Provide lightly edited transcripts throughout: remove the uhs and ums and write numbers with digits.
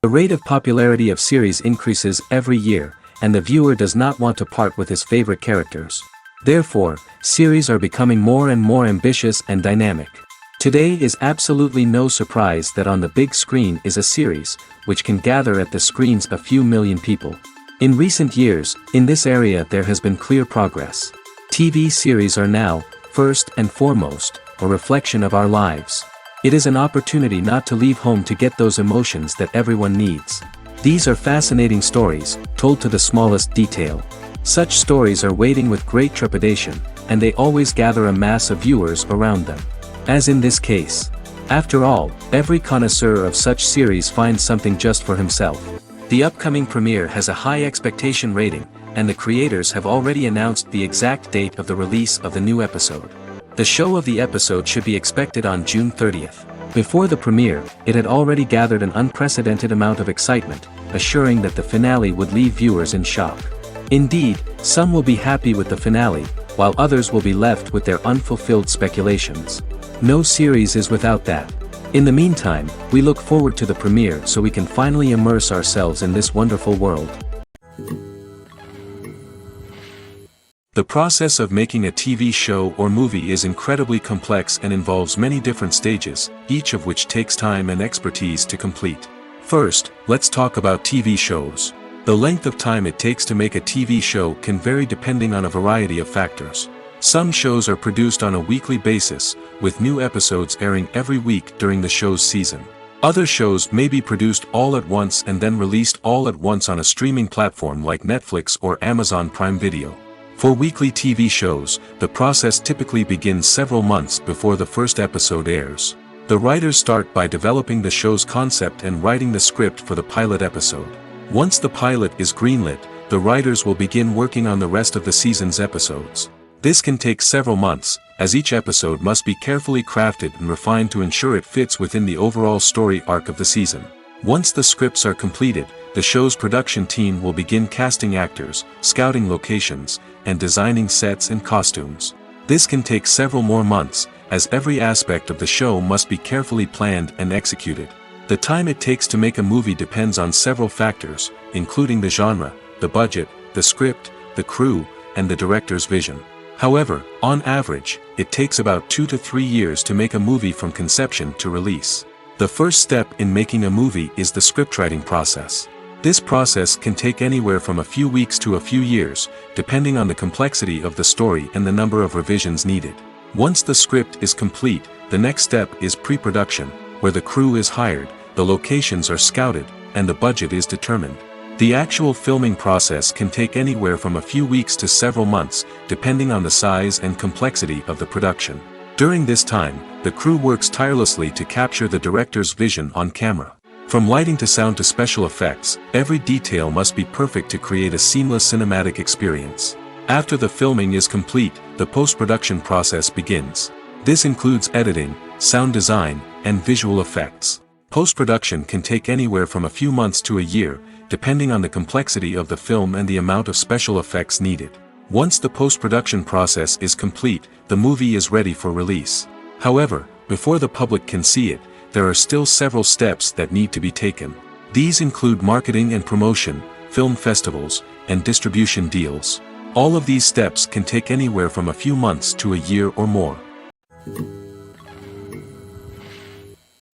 The rate of popularity of series increases every year, and the viewer does not want to part with his favorite characters. Therefore, series are becoming more and more ambitious and dynamic. Today is absolutely no surprise that on the big screen is a series, which can gather at the screens a few million people. In recent years, in this area there has been clear progress. TV series are now, first and foremost, a reflection of our lives. It is an opportunity not to leave home to get those emotions that everyone needs. These are fascinating stories, told to the smallest detail. Such stories are waiting with great trepidation, and they always gather a mass of viewers around them. As in this case. After all, every connoisseur of such series finds something just for himself. The upcoming premiere has a high expectation rating, and the creators have already announced the exact date of the release of the new episode. The show of the episode should be expected on June 30th. Before the premiere, it had already gathered an unprecedented amount of excitement, assuring that the finale would leave viewers in shock. Indeed, some will be happy with the finale, while others will be left with their unfulfilled speculations. No series is without that. In the meantime, we look forward to the premiere so we can finally immerse ourselves in this wonderful world. The process of making a TV show or movie is incredibly complex and involves many different stages, each of which takes time and expertise to complete. First, let's talk about TV shows. The length of time it takes to make a TV show can vary depending on a variety of factors. Some shows are produced on a weekly basis, with new episodes airing every week during the show's season. Other shows may be produced all at once and then released all at once on a streaming platform like Netflix or Amazon Prime Video. For weekly TV shows, the process typically begins several months before the first episode airs. The writers start by developing the show's concept and writing the script for the pilot episode. Once the pilot is greenlit, the writers will begin working on the rest of the season's episodes. This can take several months, as each episode must be carefully crafted and refined to ensure it fits within the overall story arc of the season. Once the scripts are completed, the show's production team will begin casting actors, scouting locations, and designing sets and costumes. This can take several more months, as every aspect of the show must be carefully planned and executed. The time it takes to make a movie depends on several factors, including the genre, the budget, the script, the crew, and the director's vision. However, on average, it takes about 2 to 3 years to make a movie from conception to release. The first step in making a movie is the scriptwriting process. This process can take anywhere from a few weeks to a few years, depending on the complexity of the story and the number of revisions needed. Once the script is complete, the next step is pre-production, where the crew is hired, the locations are scouted, and the budget is determined. The actual filming process can take anywhere from a few weeks to several months, depending on the size and complexity of the production. During this time, the crew works tirelessly to capture the director's vision on camera. From lighting to sound to special effects, every detail must be perfect to create a seamless cinematic experience. After the filming is complete, the post-production process begins. This includes editing, sound design, and visual effects. Post-production can take anywhere from a few months to a year, depending on the complexity of the film and the amount of special effects needed. Once the post-production process is complete, the movie is ready for release. However, before the public can see it, there are still several steps that need to be taken. These include marketing and promotion, film festivals, and distribution deals. All of these steps can take anywhere from a few months to a year or more.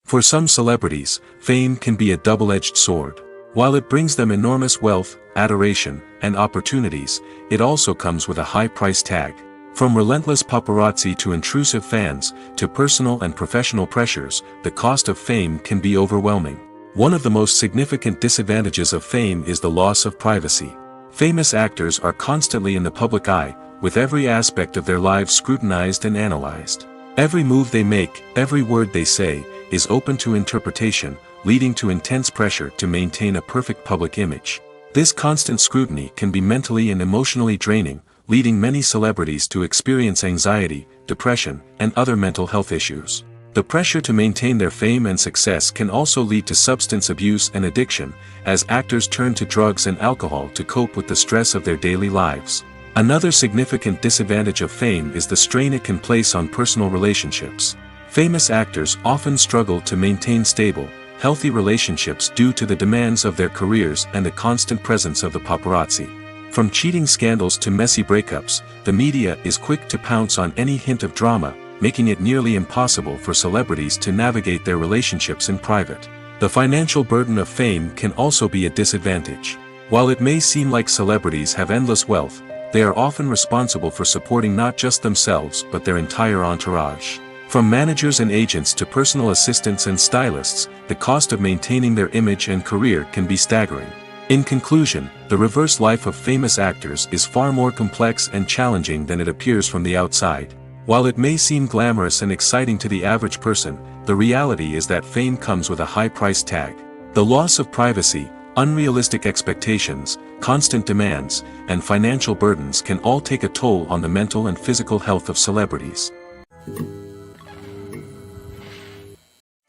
For some celebrities, fame can be a double-edged sword. While it brings them enormous wealth, adoration, and opportunities, it also comes with a high price tag. From relentless paparazzi to intrusive fans, to personal and professional pressures, the cost of fame can be overwhelming. One of the most significant disadvantages of fame is the loss of privacy. Famous actors are constantly in the public eye, with every aspect of their lives scrutinized and analyzed. Every move they make, every word they say, is open to interpretation, leading to intense pressure to maintain a perfect public image. This constant scrutiny can be mentally and emotionally draining, leading many celebrities to experience anxiety, depression, and other mental health issues. The pressure to maintain their fame and success can also lead to substance abuse and addiction, as actors turn to drugs and alcohol to cope with the stress of their daily lives. Another significant disadvantage of fame is the strain it can place on personal relationships. Famous actors often struggle to maintain stable, healthy relationships due to the demands of their careers and the constant presence of the paparazzi. From cheating scandals to messy breakups, the media is quick to pounce on any hint of drama, making it nearly impossible for celebrities to navigate their relationships in private. The financial burden of fame can also be a disadvantage. While it may seem like celebrities have endless wealth, they are often responsible for supporting not just themselves but their entire entourage. From managers and agents to personal assistants and stylists, the cost of maintaining their image and career can be staggering. In conclusion, the reverse life of famous actors is far more complex and challenging than it appears from the outside. While it may seem glamorous and exciting to the average person, the reality is that fame comes with a high price tag. The loss of privacy, unrealistic expectations, constant demands, and financial burdens can all take a toll on the mental and physical health of celebrities.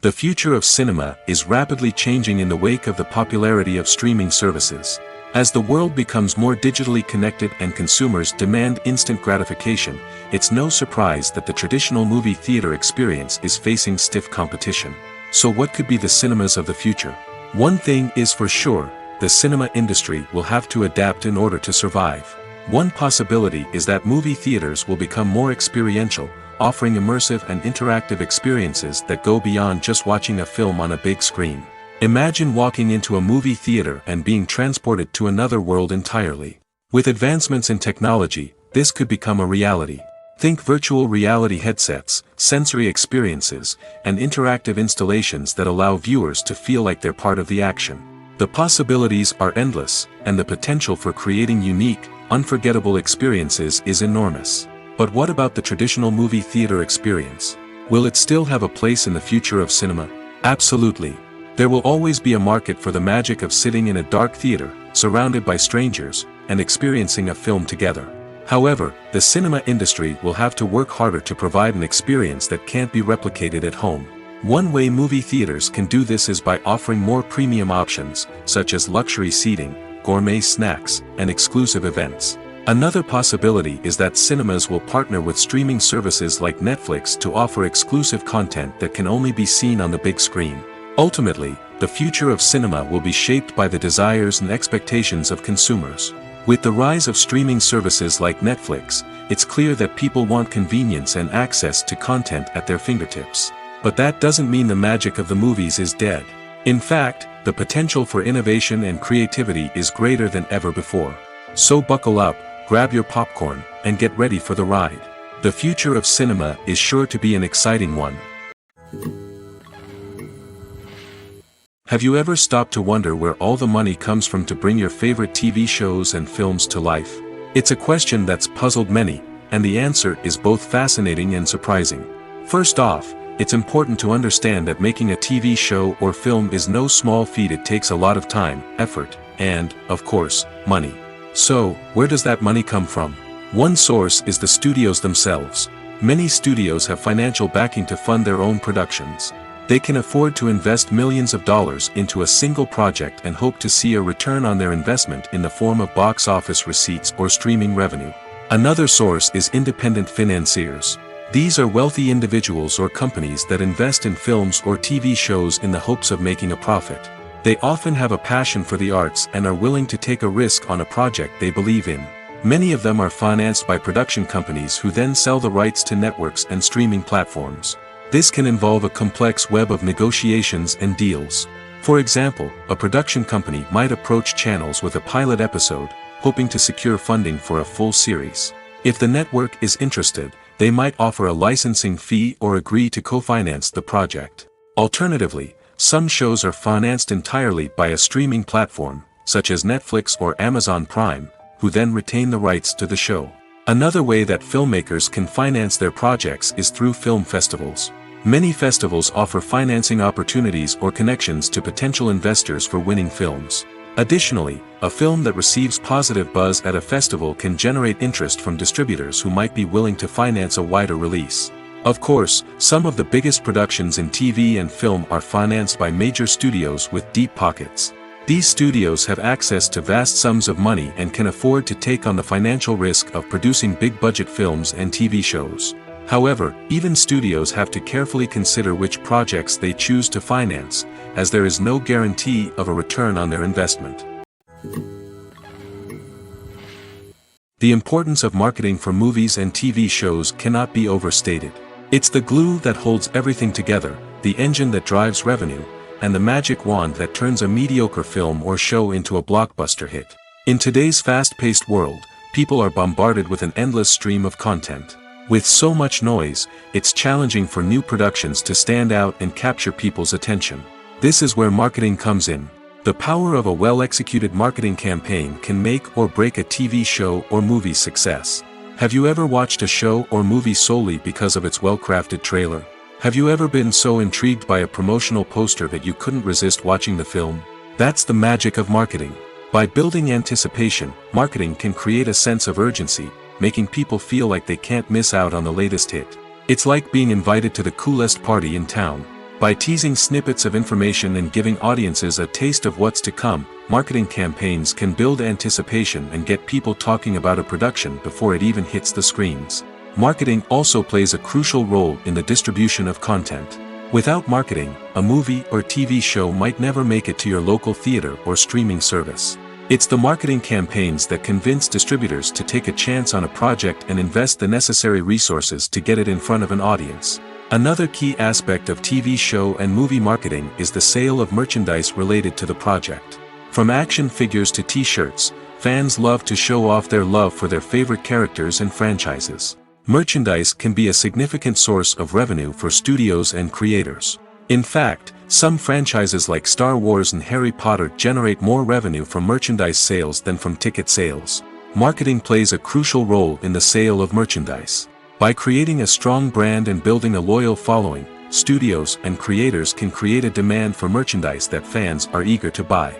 The future of cinema is rapidly changing in the wake of the popularity of streaming services. As the world becomes more digitally connected and consumers demand instant gratification, it's no surprise that the traditional movie theater experience is facing stiff competition. So what could be the cinemas of the future? One thing is for sure, the cinema industry will have to adapt in order to survive. One possibility is that movie theaters will become more experiential, offering immersive and interactive experiences that go beyond just watching a film on a big screen. Imagine walking into a movie theater and being transported to another world entirely. With advancements in technology, this could become a reality. Think virtual reality headsets, sensory experiences, and interactive installations that allow viewers to feel like they're part of the action. The possibilities are endless, and the potential for creating unique, unforgettable experiences is enormous. But what about the traditional movie theater experience? Will it still have a place in the future of cinema? Absolutely. There will always be a market for the magic of sitting in a dark theater, surrounded by strangers, and experiencing a film together. However, the cinema industry will have to work harder to provide an experience that can't be replicated at home. One way movie theaters can do this is by offering more premium options, such as luxury seating, gourmet snacks, and exclusive events. Another possibility is that cinemas will partner with streaming services like Netflix to offer exclusive content that can only be seen on the big screen. Ultimately, the future of cinema will be shaped by the desires and expectations of consumers. With the rise of streaming services like Netflix, it's clear that people want convenience and access to content at their fingertips. But that doesn't mean the magic of the movies is dead. In fact, the potential for innovation and creativity is greater than ever before. So buckle up, grab your popcorn, and get ready for the ride. The future of cinema is sure to be an exciting one. Have you ever stopped to wonder where all the money comes from to bring your favorite TV shows and films to life? It's a question that's puzzled many, and the answer is both fascinating and surprising. First off, it's important to understand that making a TV show or film is no small feat. It takes a lot of time, effort, and, of course, money. So, where does that money come from? One source is the studios themselves. Many studios have financial backing to fund their own productions. They can afford to invest millions of dollars into a single project and hope to see a return on their investment in the form of box office receipts or streaming revenue. Another source is independent financiers. These are wealthy individuals or companies that invest in films or TV shows in the hopes of making a profit. They often have a passion for the arts and are willing to take a risk on a project they believe in. Many of them are financed by production companies who then sell the rights to networks and streaming platforms. This can involve a complex web of negotiations and deals. For example, a production company might approach channels with a pilot episode, hoping to secure funding for a full series. If the network is interested, they might offer a licensing fee or agree to co-finance the project. Alternatively, some shows are financed entirely by a streaming platform, such as Netflix or Amazon Prime, who then retain the rights to the show. Another way that filmmakers can finance their projects is through film festivals. Many festivals offer financing opportunities or connections to potential investors for winning films. Additionally, a film that receives positive buzz at a festival can generate interest from distributors who might be willing to finance a wider release. Of course, some of the biggest productions in TV and film are financed by major studios with deep pockets. These studios have access to vast sums of money and can afford to take on the financial risk of producing big-budget films and TV shows. However, even studios have to carefully consider which projects they choose to finance, as there is no guarantee of a return on their investment. The importance of marketing for movies and TV shows cannot be overstated. It's the glue that holds everything together, the engine that drives revenue, and the magic wand that turns a mediocre film or show into a blockbuster hit. In today's fast-paced world, people are bombarded with an endless stream of content. With so much noise, it's challenging for new productions to stand out and capture people's attention. This is where marketing comes in. The power of a well-executed marketing campaign can make or break a TV show or movie's success. Have you ever watched a show or movie solely because of its well-crafted trailer? Have you ever been so intrigued by a promotional poster that you couldn't resist watching the film? That's the magic of marketing. By building anticipation, marketing can create a sense of urgency, making people feel like they can't miss out on the latest hit. It's like being invited to the coolest party in town. By teasing snippets of information and giving audiences a taste of what's to come, marketing campaigns can build anticipation and get people talking about a production before it even hits the screens. Marketing also plays a crucial role in the distribution of content. Without marketing, a movie or TV show might never make it to your local theater or streaming service. It's the marketing campaigns that convince distributors to take a chance on a project and invest the necessary resources to get it in front of an audience. Another key aspect of TV show and movie marketing is the sale of merchandise related to the project. From action figures to t-shirts, fans love to show off their love for their favorite characters and franchises. Merchandise can be a significant source of revenue for studios and creators. In fact, some franchises like Star Wars and Harry Potter generate more revenue from merchandise sales than from ticket sales. Marketing plays a crucial role in the sale of merchandise. By creating a strong brand and building a loyal following, studios and creators can create a demand for merchandise that fans are eager to buy.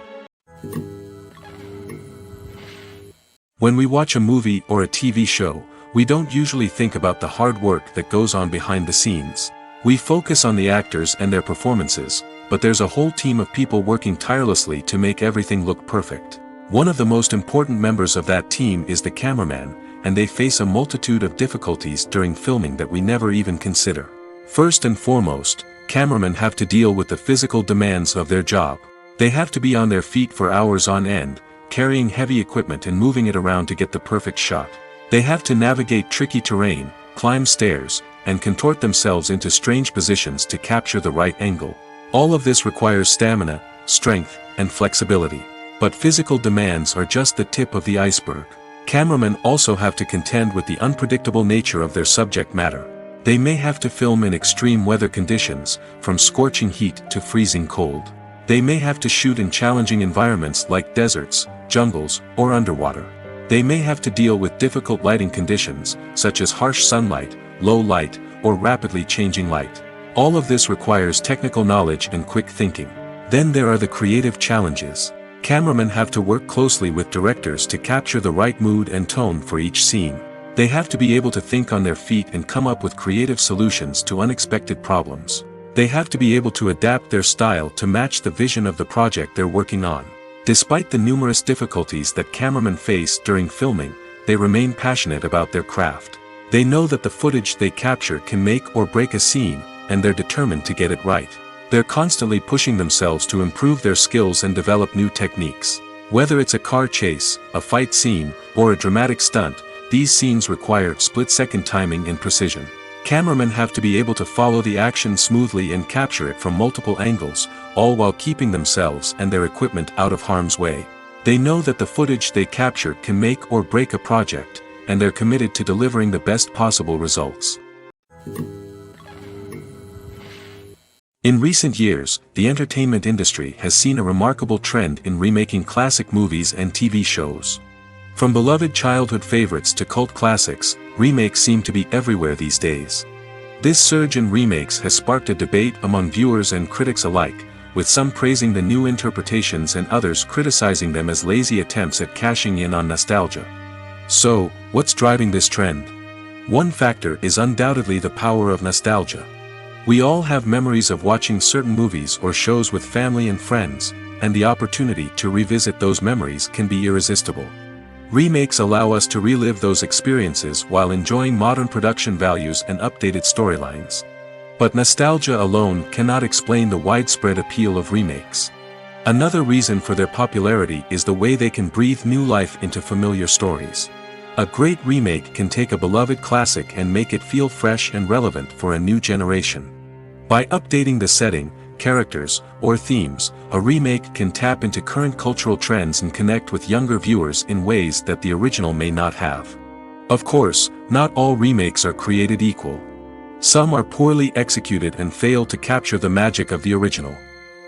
When we watch a movie or a TV show, we don't usually think about the hard work that goes on behind the scenes. We focus on the actors and their performances, but there's a whole team of people working tirelessly to make everything look perfect. One of the most important members of that team is the cameraman, and they face a multitude of difficulties during filming that we never even consider. First and foremost, cameramen have to deal with the physical demands of their job. They have to be on their feet for hours on end, carrying heavy equipment and moving it around to get the perfect shot. They have to navigate tricky terrain, climb stairs, and contort themselves into strange positions to capture the right angle. All of this requires stamina, strength, and flexibility. But physical demands are just the tip of the iceberg. Cameramen also have to contend with the unpredictable nature of their subject matter. They may have to film in extreme weather conditions, from scorching heat to freezing cold. They may have to shoot in challenging environments like deserts, jungles, or underwater. They may have to deal with difficult lighting conditions, such as harsh sunlight, low light, or rapidly changing light. All of this requires technical knowledge and quick thinking. Then there are the creative challenges. Cameramen have to work closely with directors to capture the right mood and tone for each scene. They have to be able to think on their feet and come up with creative solutions to unexpected problems. They have to be able to adapt their style to match the vision of the project they're working on. Despite the numerous difficulties that cameramen face during filming, they remain passionate about their craft. They know that the footage they capture can make or break a scene, and they're determined to get it right. They're constantly pushing themselves to improve their skills and develop new techniques. Whether it's a car chase, a fight scene, or a dramatic stunt, these scenes require split-second timing and precision. Cameramen have to be able to follow the action smoothly and capture it from multiple angles, all while keeping themselves and their equipment out of harm's way. They know that the footage they capture can make or break a project, and they're committed to delivering the best possible results. In recent years, the entertainment industry has seen a remarkable trend in remaking classic movies and TV shows. From beloved childhood favorites to cult classics, remakes seem to be everywhere these days. This surge in remakes has sparked a debate among viewers and critics alike, with some praising the new interpretations and others criticizing them as lazy attempts at cashing in on nostalgia. So, what's driving this trend? One factor is undoubtedly the power of nostalgia. We all have memories of watching certain movies or shows with family and friends, and the opportunity to revisit those memories can be irresistible. Remakes allow us to relive those experiences while enjoying modern production values and updated storylines. But nostalgia alone cannot explain the widespread appeal of remakes. Another reason for their popularity is the way they can breathe new life into familiar stories. A great remake can take a beloved classic and make it feel fresh and relevant for a new generation. By updating the setting, characters, or themes, a remake can tap into current cultural trends and connect with younger viewers in ways that the original may not have. Of course, not all remakes are created equal. Some are poorly executed and fail to capture the magic of the original.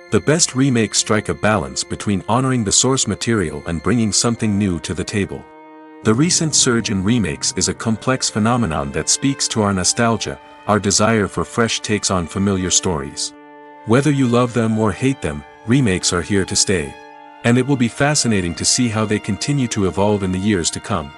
The best remakes strike a balance between honoring the source material and bringing something new to the table. The recent surge in remakes is a complex phenomenon that speaks to our nostalgia, our desire for fresh takes on familiar stories. Whether you love them or hate them, remakes are here to stay. And it will be fascinating to see how they continue to evolve in the years to come.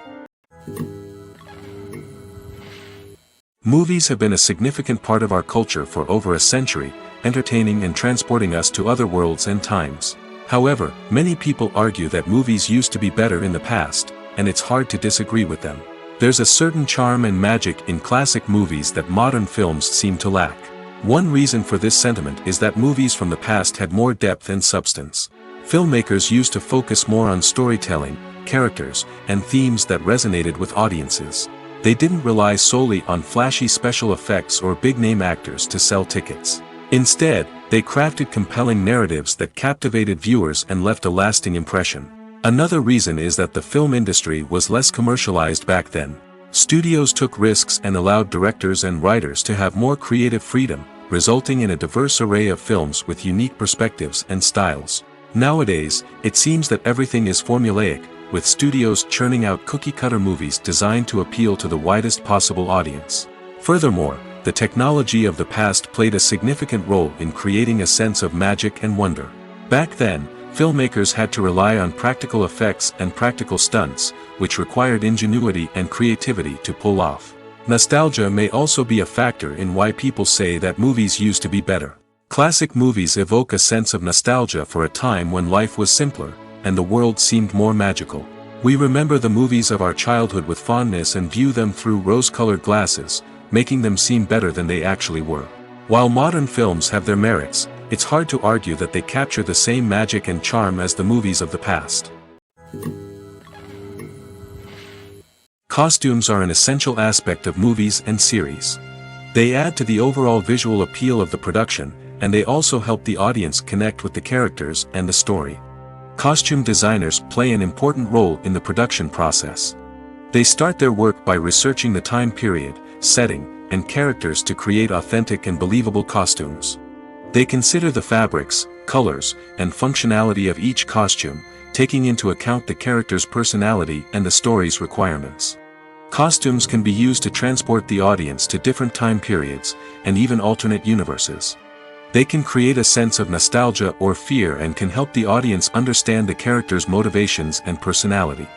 Movies have been a significant part of our culture for over a century, entertaining and transporting us to other worlds and times. However, many people argue that movies used to be better in the past, and it's hard to disagree with them. There's a certain charm and magic in classic movies that modern films seem to lack. One reason for this sentiment is that movies from the past had more depth and substance. Filmmakers used to focus more on storytelling, characters, and themes that resonated with audiences. They didn't rely solely on flashy special effects or big-name actors to sell tickets. Instead, they crafted compelling narratives that captivated viewers and left a lasting impression. Another reason is that the film industry was less commercialized back then. Studios took risks and allowed directors and writers to have more creative freedom, resulting in a diverse array of films with unique perspectives and styles. Nowadays, it seems that everything is formulaic, with studios churning out cookie-cutter movies designed to appeal to the widest possible audience. Furthermore, the technology of the past played a significant role in creating a sense of magic and wonder. Back then, filmmakers had to rely on practical effects and practical stunts, which required ingenuity and creativity to pull off. Nostalgia may also be a factor in why people say that movies used to be better. Classic movies evoke a sense of nostalgia for a time when life was simpler, and the world seemed more magical. We remember the movies of our childhood with fondness and view them through rose-colored glasses, making them seem better than they actually were. While modern films have their merits, it's hard to argue that they capture the same magic and charm as the movies of the past. Costumes are an essential aspect of movies and series. They add to the overall visual appeal of the production, and they also help the audience connect with the characters and the story. Costume designers play an important role in the production process. They start their work by researching the time period, setting, and characters to create authentic and believable costumes. They consider the fabrics, colors, and functionality of each costume, taking into account the character's personality and the story's requirements. Costumes can be used to transport the audience to different time periods, and even alternate universes. They can create a sense of nostalgia or fear and can help the audience understand the character's motivations and personality.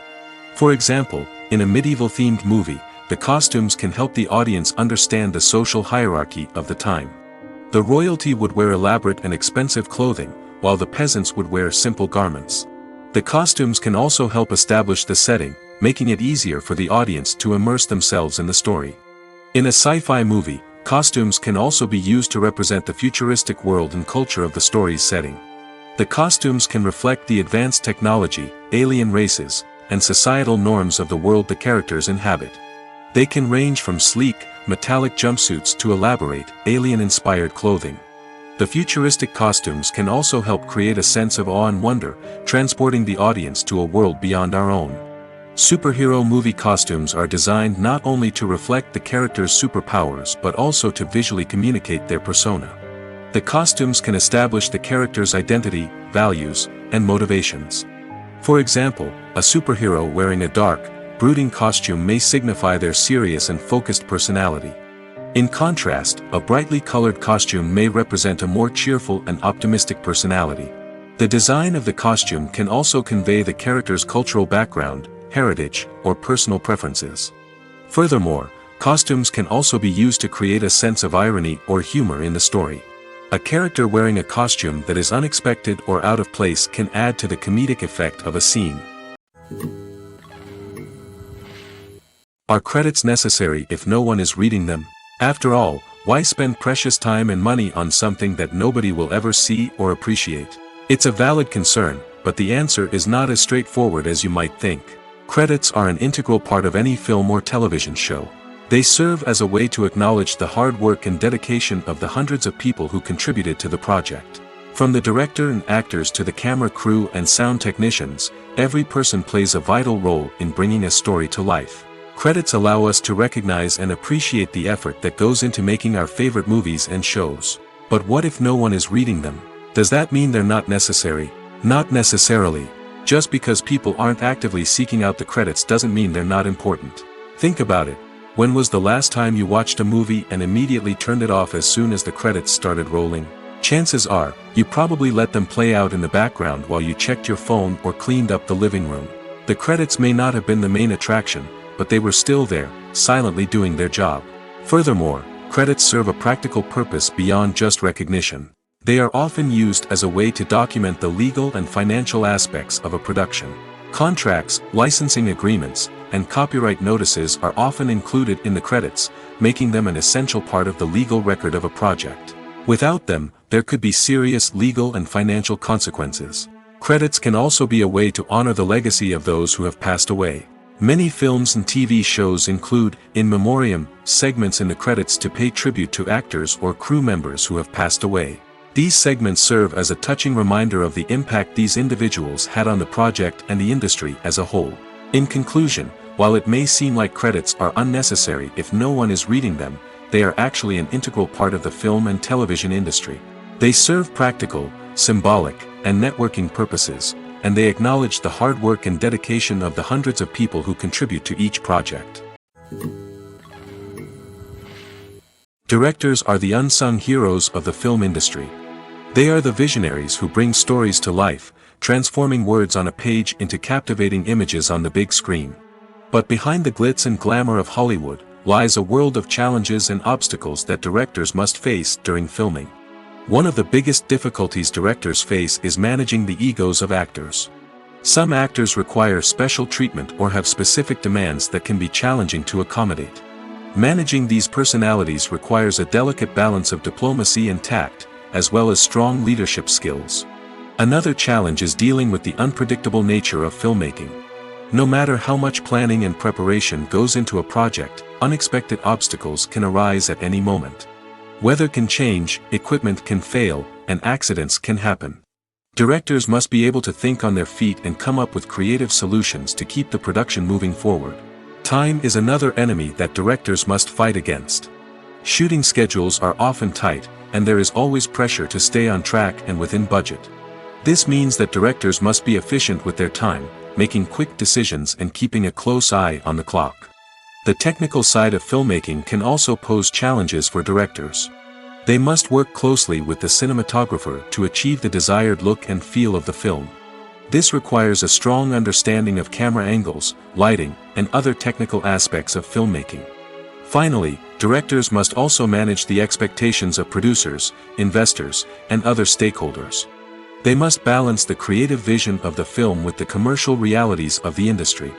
For example, in a medieval-themed movie, the costumes can help the audience understand the social hierarchy of the time. The royalty would wear elaborate and expensive clothing, while the peasants would wear simple garments. The costumes can also help establish the setting, making it easier for the audience to immerse themselves in the story. In a sci-fi movie, costumes can also be used to represent the futuristic world and culture of the story's setting. The costumes can reflect the advanced technology, alien races, and societal norms of the world the characters inhabit. They can range from sleek, metallic jumpsuits to elaborate, alien-inspired clothing. The futuristic costumes can also help create a sense of awe and wonder, transporting the audience to a world beyond our own. Superhero movie costumes are designed not only to reflect the character's superpowers but also to visually communicate their persona. The costumes can establish the character's identity, values, and motivations. For example, a superhero wearing a dark, brooding costume may signify their serious and focused personality. In contrast, a brightly colored costume may represent a more cheerful and optimistic personality. The design of the costume can also convey the character's cultural background, heritage, or personal preferences. Furthermore, costumes can also be used to create a sense of irony or humor in the story. A character wearing a costume that is unexpected or out of place can add to the comedic effect of a scene. Are credits necessary if no one is reading them? After all, why spend precious time and money on something that nobody will ever see or appreciate? It's a valid concern, but the answer is not as straightforward as you might think. Credits are an integral part of any film or television show. They serve as a way to acknowledge the hard work and dedication of the hundreds of people who contributed to the project. From the director and actors to the camera crew and sound technicians, every person plays a vital role in bringing a story to life. Credits allow us to recognize and appreciate the effort that goes into making our favorite movies and shows. But what if no one is reading them? Does that mean they're not necessary? Not necessarily. Just because people aren't actively seeking out the credits doesn't mean they're not important. Think about it. When was the last time you watched a movie and immediately turned it off as soon as the credits started rolling? Chances are, you probably let them play out in the background while you checked your phone or cleaned up the living room. The credits may not have been the main attraction, but they were still there, silently doing their job. Furthermore, credits serve a practical purpose beyond just recognition. They are often used as a way to document the legal and financial aspects of a production. Contracts, licensing agreements, and copyright notices are often included in the credits, making them an essential part of the legal record of a project. Without them, there could be serious legal and financial consequences. Credits can also be a way to honor the legacy of those who have passed away. Many films and TV shows include, in memoriam, segments in the credits to pay tribute to actors or crew members who have passed away. These segments serve as a touching reminder of the impact these individuals had on the project and the industry as a whole. In conclusion, while it may seem like credits are unnecessary if no one is reading them, they are actually an integral part of the film and television industry. They serve practical, symbolic, and networking purposes, and they acknowledge the hard work and dedication of the hundreds of people who contribute to each project. Directors are the unsung heroes of the film industry. They are the visionaries who bring stories to life, transforming words on a page into captivating images on the big screen. But behind the glitz and glamour of Hollywood, lies a world of challenges and obstacles that directors must face during filming. One of the biggest difficulties directors face is managing the egos of actors. Some actors require special treatment or have specific demands that can be challenging to accommodate. Managing these personalities requires a delicate balance of diplomacy and tact, as well as strong leadership skills. Another challenge is dealing with the unpredictable nature of filmmaking. No matter how much planning and preparation goes into a project, unexpected obstacles can arise at any moment. Weather can change, equipment can fail, and accidents can happen. Directors must be able to think on their feet and come up with creative solutions to keep the production moving forward. Time is another enemy that directors must fight against. Shooting schedules are often tight, and there is always pressure to stay on track and within budget. This means that directors must be efficient with their time, making quick decisions and keeping a close eye on the clock. The technical side of filmmaking can also pose challenges for directors. They must work closely with the cinematographer to achieve the desired look and feel of the film. This requires a strong understanding of camera angles, lighting, and other technical aspects of filmmaking. Finally, directors must also manage the expectations of producers, investors, and other stakeholders. They must balance the creative vision of the film with the commercial realities of the industry.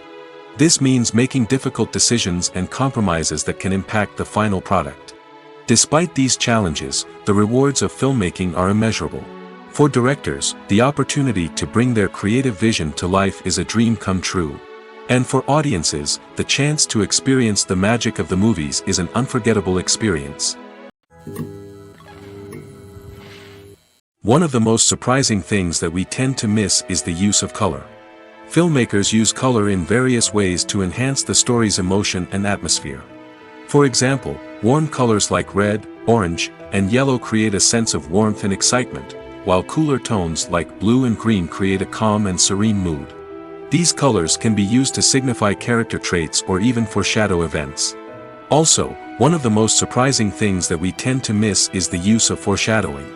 This means making difficult decisions and compromises that can impact the final product. Despite these challenges, the rewards of filmmaking are immeasurable. For directors, the opportunity to bring their creative vision to life is a dream come true. And for audiences, the chance to experience the magic of the movies is an unforgettable experience. One of the most surprising things that we tend to miss is the use of color. Filmmakers use color in various ways to enhance the story's emotion and atmosphere. For example, warm colors like red, orange, and yellow create a sense of warmth and excitement, while cooler tones like blue and green create a calm and serene mood. These colors can be used to signify character traits or even foreshadow events. Also, one of the most surprising things that we tend to miss is the use of foreshadowing.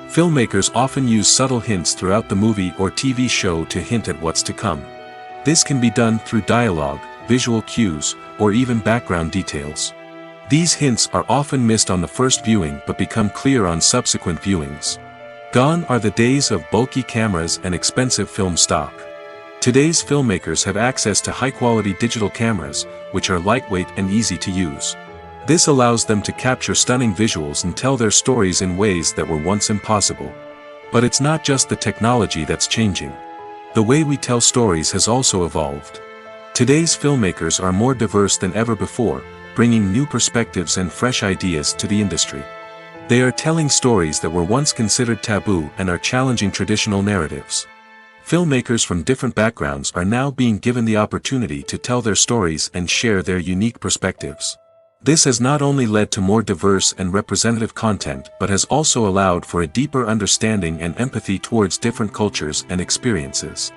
Filmmakers often use subtle hints throughout the movie or TV show to hint at what's to come. This can be done through dialogue, visual cues, or even background details. These hints are often missed on the first viewing but become clear on subsequent viewings. Gone are the days of bulky cameras and expensive film stock. Today's filmmakers have access to high-quality digital cameras, which are lightweight and easy to use. This allows them to capture stunning visuals and tell their stories in ways that were once impossible. But it's not just the technology that's changing. The way we tell stories has also evolved. Today's filmmakers are more diverse than ever before, bringing new perspectives and fresh ideas to the industry. They are telling stories that were once considered taboo and are challenging traditional narratives. Filmmakers from different backgrounds are now being given the opportunity to tell their stories and share their unique perspectives. This has not only led to more diverse and representative content but has also allowed for a deeper understanding and empathy towards different cultures and experiences.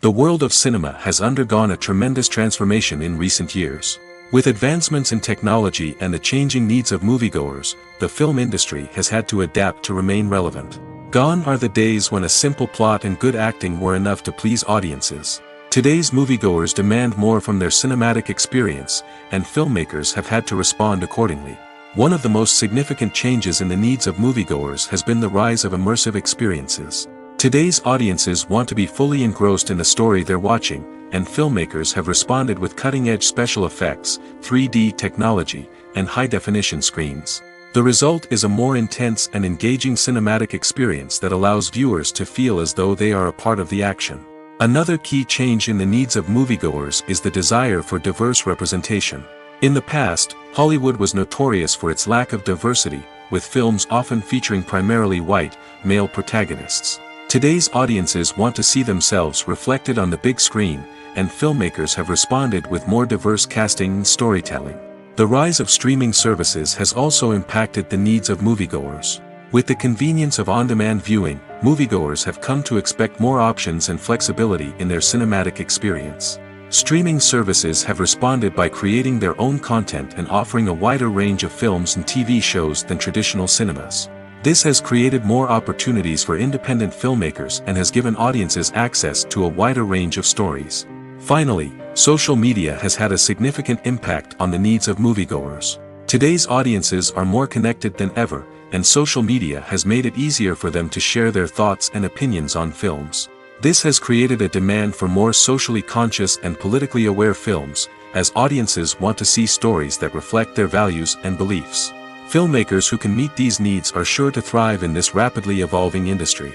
The world of cinema has undergone a tremendous transformation in recent years. With advancements in technology and the changing needs of moviegoers, the film industry has had to adapt to remain relevant. Gone are the days when a simple plot and good acting were enough to please audiences. Today's moviegoers demand more from their cinematic experience, and filmmakers have had to respond accordingly. One of the most significant changes in the needs of moviegoers has been the rise of immersive experiences. Today's audiences want to be fully engrossed in the story they're watching, and filmmakers have responded with cutting-edge special effects, 3D technology, and high-definition screens. The result is a more intense and engaging cinematic experience that allows viewers to feel as though they are a part of the action. Another key change in the needs of moviegoers is the desire for diverse representation. In the past, Hollywood was notorious for its lack of diversity, with films often featuring primarily white, male protagonists. Today's audiences want to see themselves reflected on the big screen, and filmmakers have responded with more diverse casting and storytelling. The rise of streaming services has also impacted the needs of moviegoers. With the convenience of on-demand viewing, moviegoers have come to expect more options and flexibility in their cinematic experience. Streaming services have responded by creating their own content and offering a wider range of films and TV shows than traditional cinemas. This has created more opportunities for independent filmmakers and has given audiences access to a wider range of stories. Finally, social media has had a significant impact on the needs of moviegoers. Today's audiences are more connected than ever, and social media has made it easier for them to share their thoughts and opinions on films. This has created a demand for more socially conscious and politically aware films, as audiences want to see stories that reflect their values and beliefs. Filmmakers who can meet these needs are sure to thrive in this rapidly evolving industry.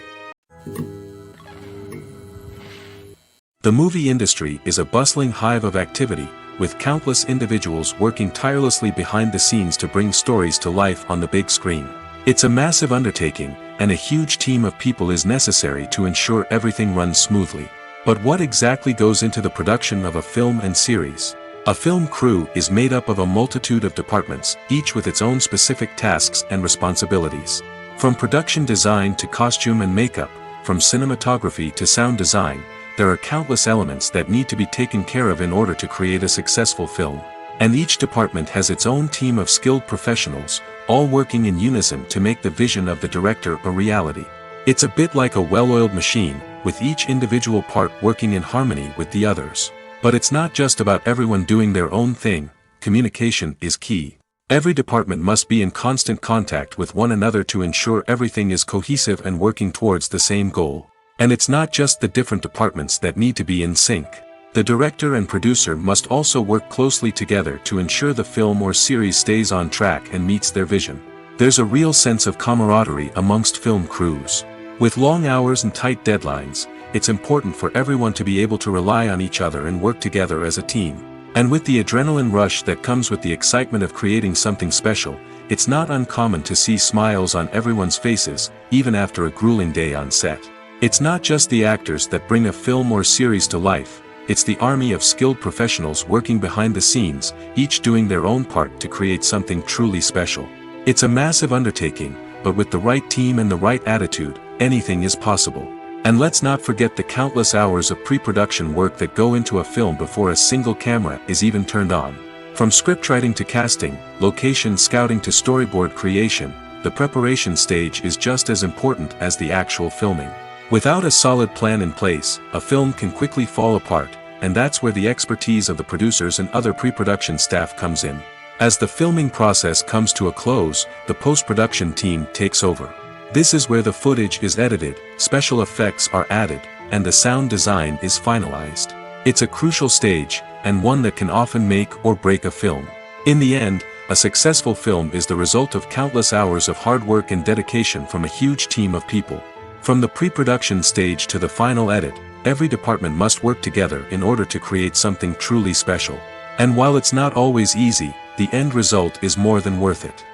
The movie industry is a bustling hive of activity, with countless individuals working tirelessly behind the scenes to bring stories to life on the big screen. It's a massive undertaking, and a huge team of people is necessary to ensure everything runs smoothly. But what exactly goes into the production of a film and series? A film crew is made up of a multitude of departments, each with its own specific tasks and responsibilities. From production design to costume and makeup, from cinematography to sound design, there are countless elements that need to be taken care of in order to create a successful film. And each department has its own team of skilled professionals, all working in unison to make the vision of the director a reality. It's a bit like a well-oiled machine, with each individual part working in harmony with the others. But it's not just about everyone doing their own thing. Communication is key. Every department must be in constant contact with one another to ensure everything is cohesive and working towards the same goal. And it's not just the different departments that need to be in sync. The director and producer must also work closely together to ensure the film or series stays on track and meets their vision. There's a real sense of camaraderie amongst film crews. With long hours and tight deadlines, it's important for everyone to be able to rely on each other and work together as a team. And with the adrenaline rush that comes with the excitement of creating something special, it's not uncommon to see smiles on everyone's faces, even after a grueling day on set. It's not just the actors that bring a film or series to life, it's the army of skilled professionals working behind the scenes, each doing their own part to create something truly special. It's a massive undertaking, but with the right team and the right attitude, anything is possible. And let's not forget the countless hours of pre-production work that go into a film before a single camera is even turned on. From scriptwriting to casting, location scouting to storyboard creation, the preparation stage is just as important as the actual filming. Without a solid plan in place, a film can quickly fall apart, and that's where the expertise of the producers and other pre-production staff comes in. As the filming process comes to a close, the post-production team takes over. This is where the footage is edited, special effects are added, and the sound design is finalized. It's a crucial stage, and one that can often make or break a film. In the end, a successful film is the result of countless hours of hard work and dedication from a huge team of people. From the pre-production stage to the final edit, every department must work together in order to create something truly special. And while it's not always easy, the end result is more than worth it.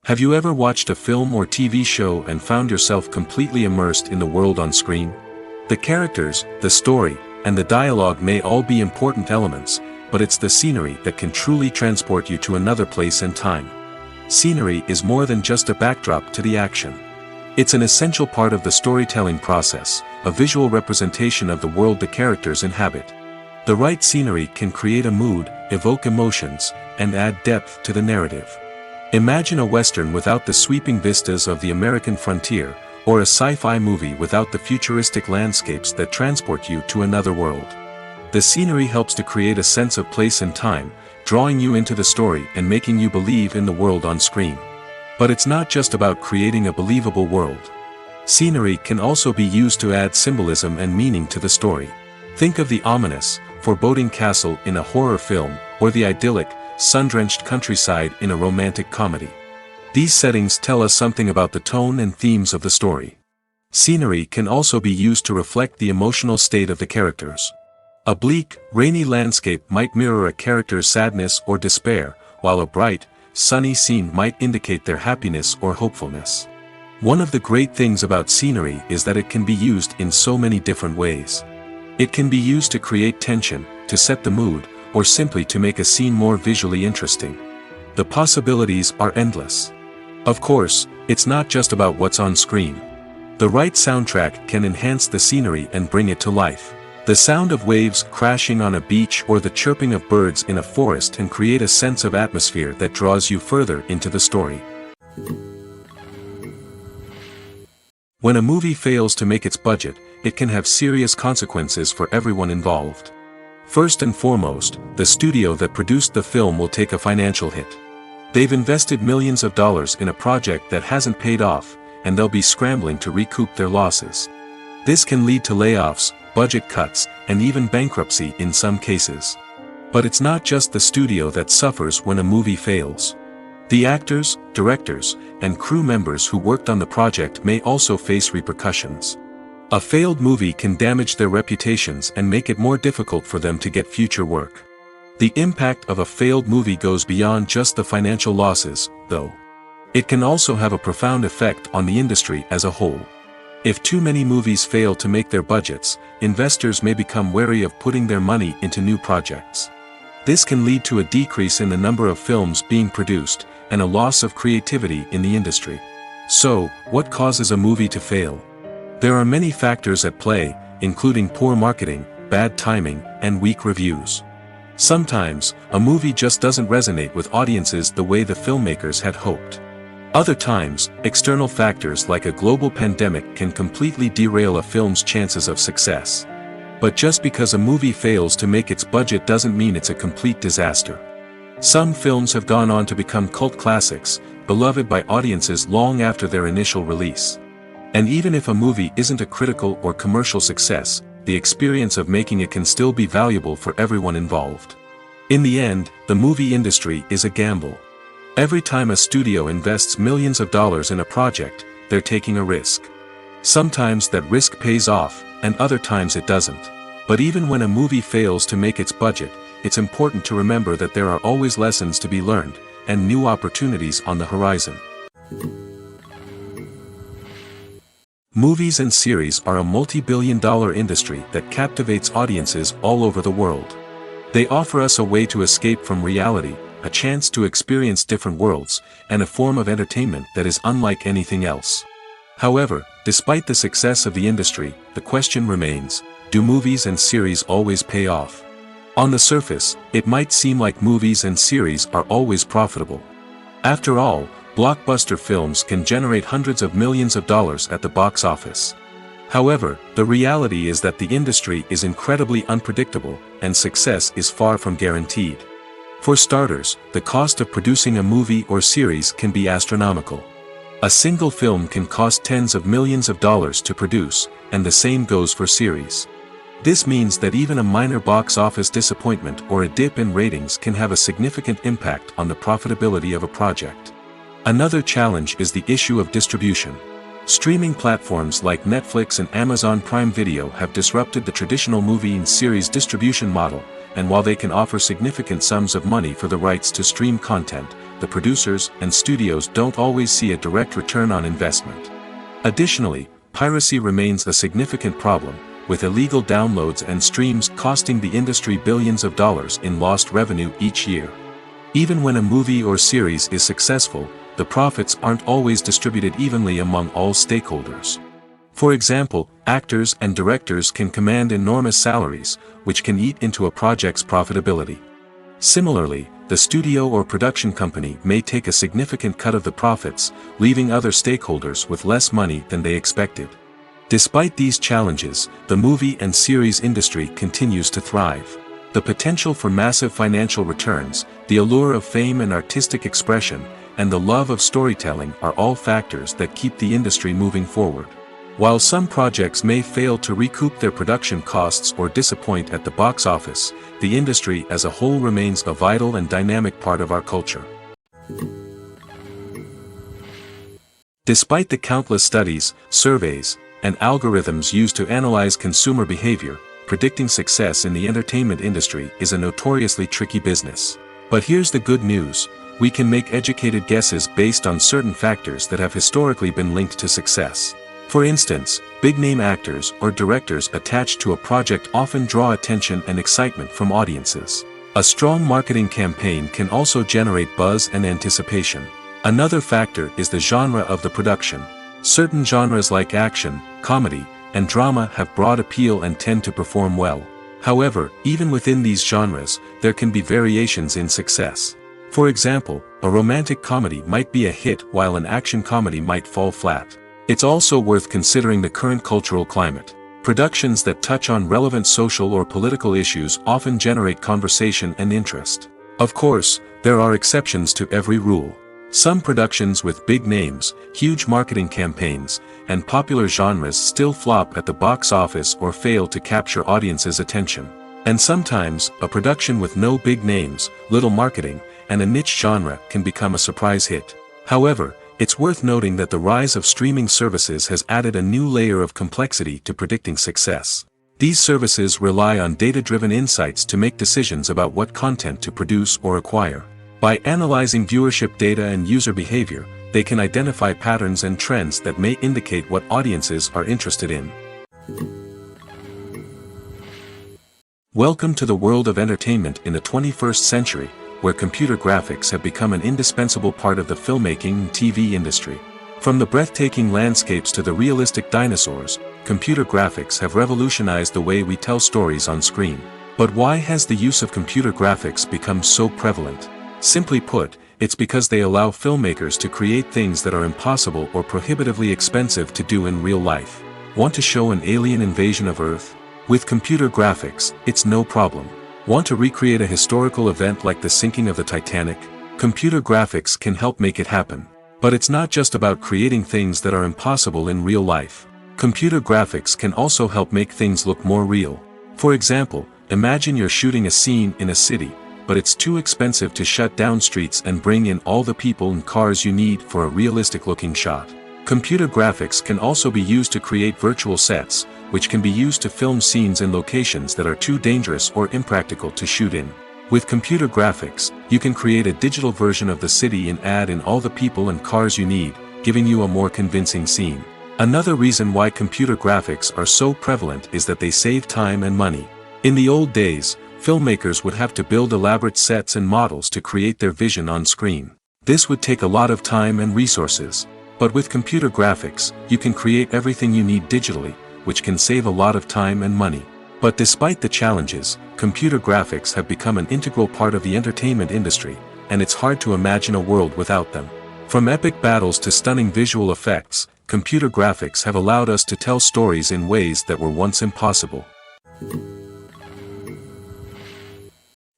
Have you ever watched a film or TV show and found yourself completely immersed in the world on screen? The characters, the story, and the dialogue may all be important elements, but it's the scenery that can truly transport you to another place and time. Scenery is more than just a backdrop to the action. It's an essential part of the storytelling process, a visual representation of the world the characters inhabit. The right scenery can create a mood, evoke emotions, and add depth to the narrative. Imagine a western without the sweeping vistas of the American frontier, or a sci-fi movie without the futuristic landscapes that transport you to another world. The scenery helps to create a sense of place and time, drawing you into the story and making you believe in the world on screen. But it's not just about creating a believable world. Scenery can also be used to add symbolism and meaning to the story. Think of the ominous, foreboding castle in a horror film, or the idyllic, sun-drenched countryside in a romantic comedy. These settings tell us something about the tone and themes of the story. Scenery can also be used to reflect the emotional state of the characters. A bleak, rainy landscape might mirror a character's sadness or despair, while a bright, sunny scene might indicate their happiness or hopefulness. One of the great things about scenery is that it can be used in so many different ways. It can be used to create tension, to set the mood, or simply to make a scene more visually interesting. The possibilities are endless. Of course, it's not just about what's on screen. The right soundtrack can enhance the scenery and bring it to life. The sound of waves crashing on a beach or the chirping of birds in a forest can create a sense of atmosphere that draws you further into the story. When a movie fails to make its budget, it can have serious consequences for everyone involved. First and foremost, the studio that produced the film will take a financial hit. They've invested millions of dollars in a project that hasn't paid off, and they'll be scrambling to recoup their losses. This can lead to layoffs, budget cuts, and even bankruptcy in some cases. But it's not just the studio that suffers when a movie fails. The actors, directors, and crew members who worked on the project may also face repercussions. A failed movie can damage their reputations and make it more difficult for them to get future work. The impact of a failed movie goes beyond just the financial losses, though. It can also have a profound effect on the industry as a whole. If too many movies fail to make their budgets, investors may become wary of putting their money into new projects. This can lead to a decrease in the number of films being produced, and a loss of creativity in the industry. So, what causes a movie to fail? There are many factors at play, including poor marketing, bad timing, and weak reviews. Sometimes, a movie just doesn't resonate with audiences the way the filmmakers had hoped. Other times, external factors like a global pandemic can completely derail a film's chances of success. But just because a movie fails to make its budget doesn't mean it's a complete disaster. Some films have gone on to become cult classics, beloved by audiences long after their initial release. And even if a movie isn't a critical or commercial success, the experience of making it can still be valuable for everyone involved. In the end, the movie industry is a gamble. Every time a studio invests millions of dollars in a project, they're taking a risk. Sometimes that risk pays off, and other times it doesn't. But even when a movie fails to make its budget, it's important to remember that there are always lessons to be learned, and new opportunities on the horizon. Movies and series are a multi-billion-dollar industry that captivates audiences all over the world. They offer us a way to escape from reality, a chance to experience different worlds, and a form of entertainment that is unlike anything else. However, despite the success of the industry, the question remains, do movies and series always pay off? On the surface, it might seem like movies and series are always profitable. After all, blockbuster films can generate hundreds of millions of dollars at the box office. However, the reality is that the industry is incredibly unpredictable, and success is far from guaranteed. For starters, the cost of producing a movie or series can be astronomical. A single film can cost tens of millions of dollars to produce, and the same goes for series. This means that even a minor box office disappointment or a dip in ratings can have a significant impact on the profitability of a project. Another challenge is the issue of distribution. Streaming platforms like Netflix and Amazon Prime Video have disrupted the traditional movie and series distribution model, and while they can offer significant sums of money for the rights to stream content, the producers and studios don't always see a direct return on investment. Additionally, piracy remains a significant problem, with illegal downloads and streams costing the industry billions of dollars in lost revenue each year. Even when a movie or series is successful, the profits aren't always distributed evenly among all stakeholders. For example, actors and directors can command enormous salaries, which can eat into a project's profitability. Similarly, the studio or production company may take a significant cut of the profits, leaving other stakeholders with less money than they expected. Despite these challenges, the movie and series industry continues to thrive. The potential for massive financial returns, the allure of fame and artistic expression, and the love of storytelling are all factors that keep the industry moving forward. While some projects may fail to recoup their production costs or disappoint at the box office, the industry as a whole remains a vital and dynamic part of our culture. Despite the countless studies, surveys, and algorithms used to analyze consumer behavior, predicting success in the entertainment industry is a notoriously tricky business. But here's the good news. We can make educated guesses based on certain factors that have historically been linked to success. For instance, big-name actors or directors attached to a project often draw attention and excitement from audiences. A strong marketing campaign can also generate buzz and anticipation. Another factor is the genre of the production. Certain genres like action, comedy, and drama have broad appeal and tend to perform well. However, even within these genres, there can be variations in success. For example, a romantic comedy might be a hit while an action comedy might fall flat. It's also worth considering the current cultural climate. Productions that touch on relevant social or political issues often generate conversation and interest. Of course, there are exceptions to every rule. Some productions with big names, huge marketing campaigns, and popular genres still flop at the box office or fail to capture audiences' attention. And sometimes, a production with no big names, little marketing, and a niche genre can become a surprise hit. However, it's worth noting that the rise of streaming services has added a new layer of complexity to predicting success. These services rely on data-driven insights to make decisions about what content to produce or acquire. By analyzing viewership data and user behavior, they can identify patterns and trends that may indicate what audiences are interested in. Welcome to the world of entertainment in the 21st century, where computer graphics have become an indispensable part of the filmmaking and TV industry. From the breathtaking landscapes to the realistic dinosaurs, computer graphics have revolutionized the way we tell stories on screen. But why has the use of computer graphics become so prevalent? Simply put, it's because they allow filmmakers to create things that are impossible or prohibitively expensive to do in real life. Want to show an alien invasion of Earth? With computer graphics, it's no problem. Want to recreate a historical event like the sinking of the Titanic? Computer graphics can help make it happen. But it's not just about creating things that are impossible in real life. Computer graphics can also help make things look more real. For example, imagine you're shooting a scene in a city, but it's too expensive to shut down streets and bring in all the people and cars you need for a realistic-looking shot. Computer graphics can also be used to create virtual sets, which can be used to film scenes in locations that are too dangerous or impractical to shoot in. With computer graphics, you can create a digital version of the city and add in all the people and cars you need, giving you a more convincing scene. Another reason why computer graphics are so prevalent is that they save time and money. In the old days, filmmakers would have to build elaborate sets and models to create their vision on screen. This would take a lot of time and resources. But with computer graphics, you can create everything you need digitally, which can save a lot of time and money. But despite the challenges, computer graphics have become an integral part of the entertainment industry, and it's hard to imagine a world without them. From epic battles to stunning visual effects, computer graphics have allowed us to tell stories in ways that were once impossible.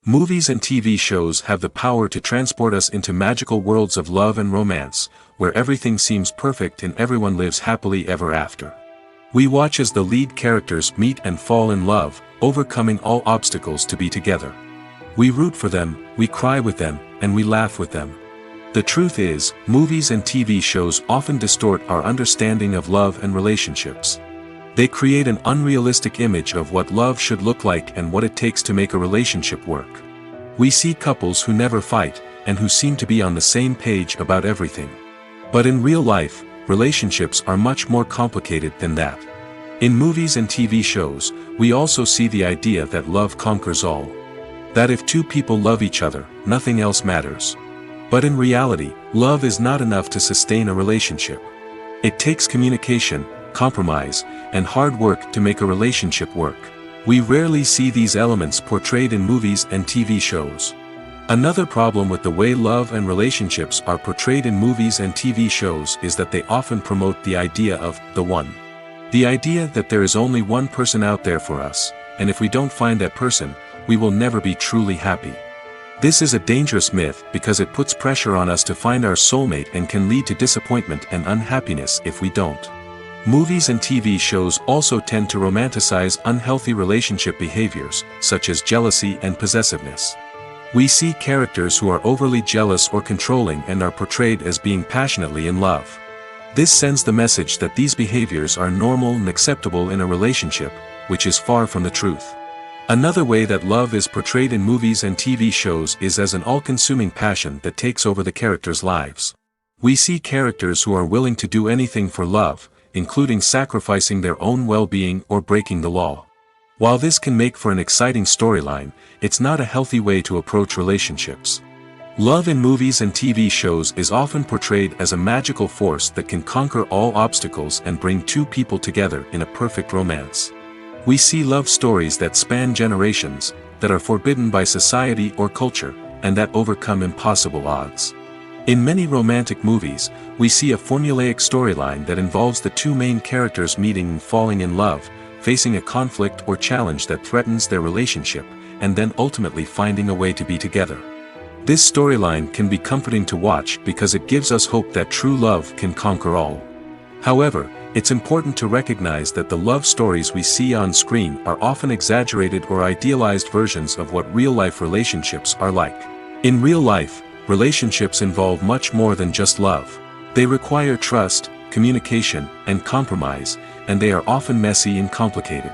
Movies and TV shows have the power to transport us into magical worlds of love and romance, where everything seems perfect and everyone lives happily ever after. We watch as the lead characters meet and fall in love, overcoming all obstacles to be together. We root for them, we cry with them, and we laugh with them. The truth is, movies and TV shows often distort our understanding of love and relationships. They create an unrealistic image of what love should look like and what it takes to make a relationship work. We see couples who never fight, and who seem to be on the same page about everything. But in real life, relationships are much more complicated than that. In movies and TV shows, we also see the idea that love conquers all. That if two people love each other, nothing else matters. But in reality, love is not enough to sustain a relationship. It takes communication, compromise, and hard work to make a relationship work. We rarely see these elements portrayed in movies and TV shows. Another problem with the way love and relationships are portrayed in movies and TV shows is that they often promote the idea of the one. The idea that there is only one person out there for us, and if we don't find that person, we will never be truly happy. This is a dangerous myth because it puts pressure on us to find our soulmate and can lead to disappointment and unhappiness if we don't. Movies and TV shows also tend to romanticize unhealthy relationship behaviors, such as jealousy and possessiveness. We see characters who are overly jealous or controlling and are portrayed as being passionately in love. This sends the message that these behaviors are normal and acceptable in a relationship, which is far from the truth. Another way that love is portrayed in movies and TV shows is as an all-consuming passion that takes over the characters' lives. We see characters who are willing to do anything for love, including sacrificing their own well-being or breaking the law. While this can make for an exciting storyline, it's not a healthy way to approach relationships. Love in movies and TV shows is often portrayed as a magical force that can conquer all obstacles and bring two people together in a perfect romance. We see love stories that span generations, that are forbidden by society or culture, and that overcome impossible odds. In many romantic movies, we see a formulaic storyline that involves the two main characters meeting and falling in love, facing a conflict or challenge that threatens their relationship, and then ultimately finding a way to be together. This storyline can be comforting to watch because it gives us hope that true love can conquer all. However, it's important to recognize that the love stories we see on screen are often exaggerated or idealized versions of what real-life relationships are like. In real life, relationships involve much more than just love. They require trust, communication, and compromise, and they are often messy and complicated.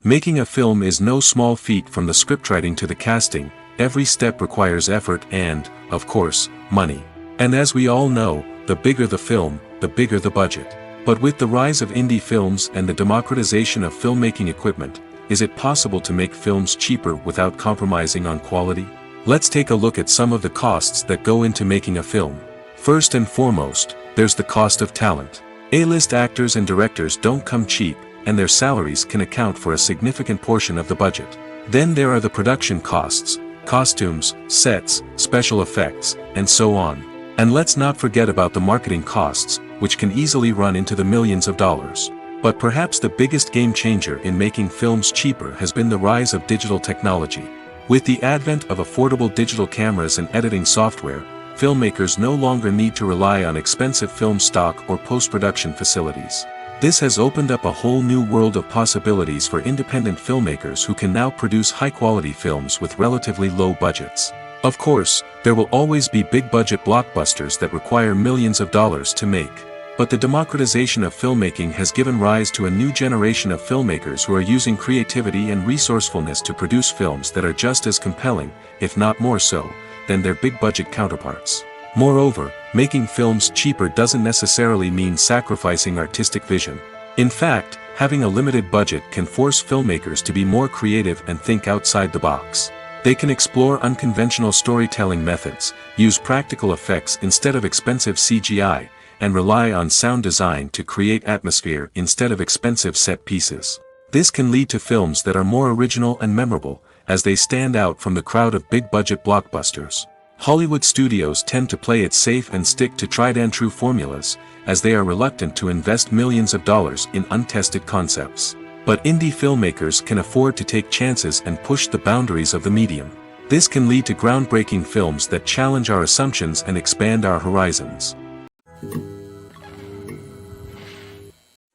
Making a film is no small feat. From the scriptwriting to the casting, every step requires effort and, of course, money. And as we all know, the bigger the film, the bigger the budget. But with the rise of indie films and the democratization of filmmaking equipment, is it possible to make films cheaper without compromising on quality? Let's take a look at some of the costs that go into making a film. First and foremost, there's the cost of talent. A-list actors and directors don't come cheap, and their salaries can account for a significant portion of the budget. Then there are the production costs, costumes, sets, special effects, and so on. And let's not forget about the marketing costs, which can easily run into the millions of dollars. But perhaps the biggest game changer in making films cheaper has been the rise of digital technology. With the advent of affordable digital cameras and editing software, filmmakers no longer need to rely on expensive film stock or post-production facilities. This has opened up a whole new world of possibilities for independent filmmakers who can now produce high-quality films with relatively low budgets. Of course, there will always be big-budget blockbusters that require millions of dollars to make. But the democratization of filmmaking has given rise to a new generation of filmmakers who are using creativity and resourcefulness to produce films that are just as compelling, if not more so, than their big-budget counterparts. Moreover, making films cheaper doesn't necessarily mean sacrificing artistic vision. In fact, having a limited budget can force filmmakers to be more creative and think outside the box. They can explore unconventional storytelling methods, use practical effects instead of expensive CGI, and rely on sound design to create atmosphere instead of expensive set pieces. This can lead to films that are more original and memorable, as they stand out from the crowd of big-budget blockbusters. Hollywood studios tend to play it safe and stick to tried-and-true formulas, as they are reluctant to invest millions of dollars in untested concepts. But indie filmmakers can afford to take chances and push the boundaries of the medium. This can lead to groundbreaking films that challenge our assumptions and expand our horizons.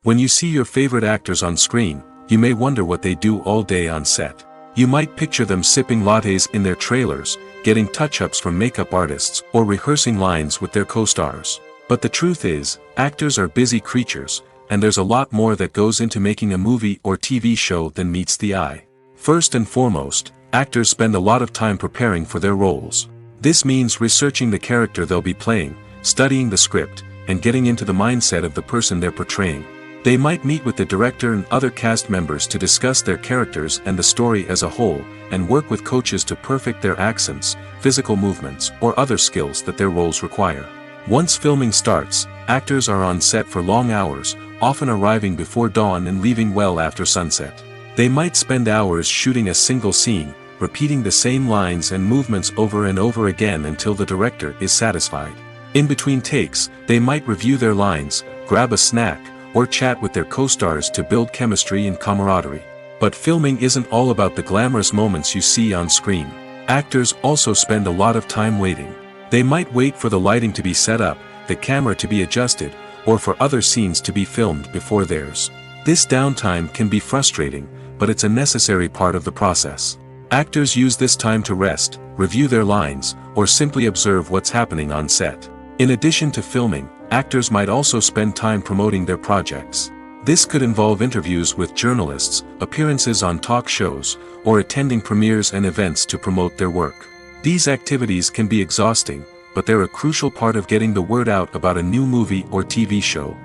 When you see your favorite actors on screen, you may wonder what they do all day on set. You might picture them sipping lattes in their trailers, getting touch-ups from makeup artists, or rehearsing lines with their co-stars. But the truth is, actors are busy creatures, and there's a lot more that goes into making a movie or TV show than meets the eye. First and foremost, actors spend a lot of time preparing for their roles. This means researching the character they'll be playing, studying the script, and getting into the mindset of the person they're portraying. They might meet with the director and other cast members to discuss their characters and the story as a whole, and work with coaches to perfect their accents, physical movements, or other skills that their roles require. Once filming starts, actors are on set for long hours, often arriving before dawn and leaving well after sunset. They might spend hours shooting a single scene, repeating the same lines and movements over and over again until the director is satisfied. In between takes, they might review their lines, grab a snack, or chat with their co-stars to build chemistry and camaraderie. But filming isn't all about the glamorous moments you see on screen. Actors also spend a lot of time waiting. They might wait for the lighting to be set up, the camera to be adjusted, or for other scenes to be filmed before theirs. This downtime can be frustrating, but it's a necessary part of the process. Actors use this time to rest, review their lines, or simply observe what's happening on set. In addition to filming, actors might also spend time promoting their projects. This could involve interviews with journalists, appearances on talk shows, or attending premieres and events to promote their work. These activities can be exhausting, but they're a crucial part of getting the word out about a new movie or TV show.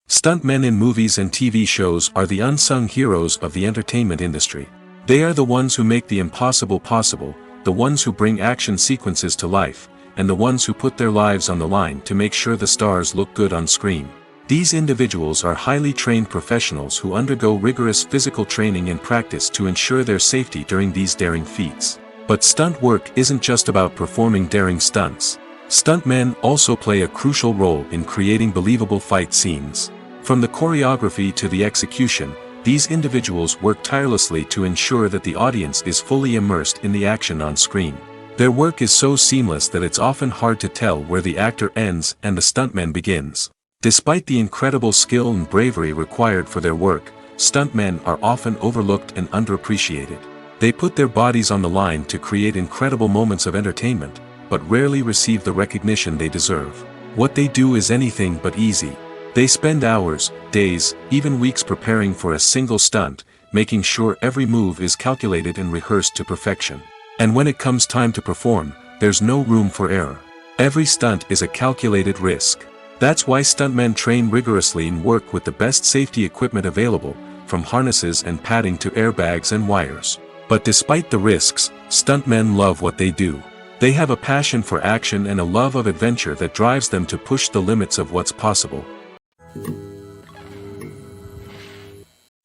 Stuntmen in movies and TV shows are the unsung heroes of the entertainment industry. They are the ones who make the impossible possible, the ones who bring action sequences to life, and the ones who put their lives on the line to make sure the stars look good on screen. These individuals are highly trained professionals who undergo rigorous physical training and practice to ensure their safety during these daring feats. But stunt work isn't just about performing daring stunts. Stuntmen also play a crucial role in creating believable fight scenes. From the choreography to the execution, these individuals work tirelessly to ensure that the audience is fully immersed in the action on screen. Their work is so seamless that it's often hard to tell where the actor ends and the stuntman begins. Despite the incredible skill and bravery required for their work, stuntmen are often overlooked and underappreciated. They put their bodies on the line to create incredible moments of entertainment, but rarely receive the recognition they deserve. What they do is anything but easy. They spend hours, days, even weeks preparing for a single stunt, making sure every move is calculated and rehearsed to perfection. And when it comes time to perform, there's no room for error. Every stunt is a calculated risk. That's why stuntmen train rigorously and work with the best safety equipment available, from harnesses and padding to airbags and wires. But despite the risks, stuntmen love what they do. They have a passion for action and a love of adventure that drives them to push the limits of what's possible.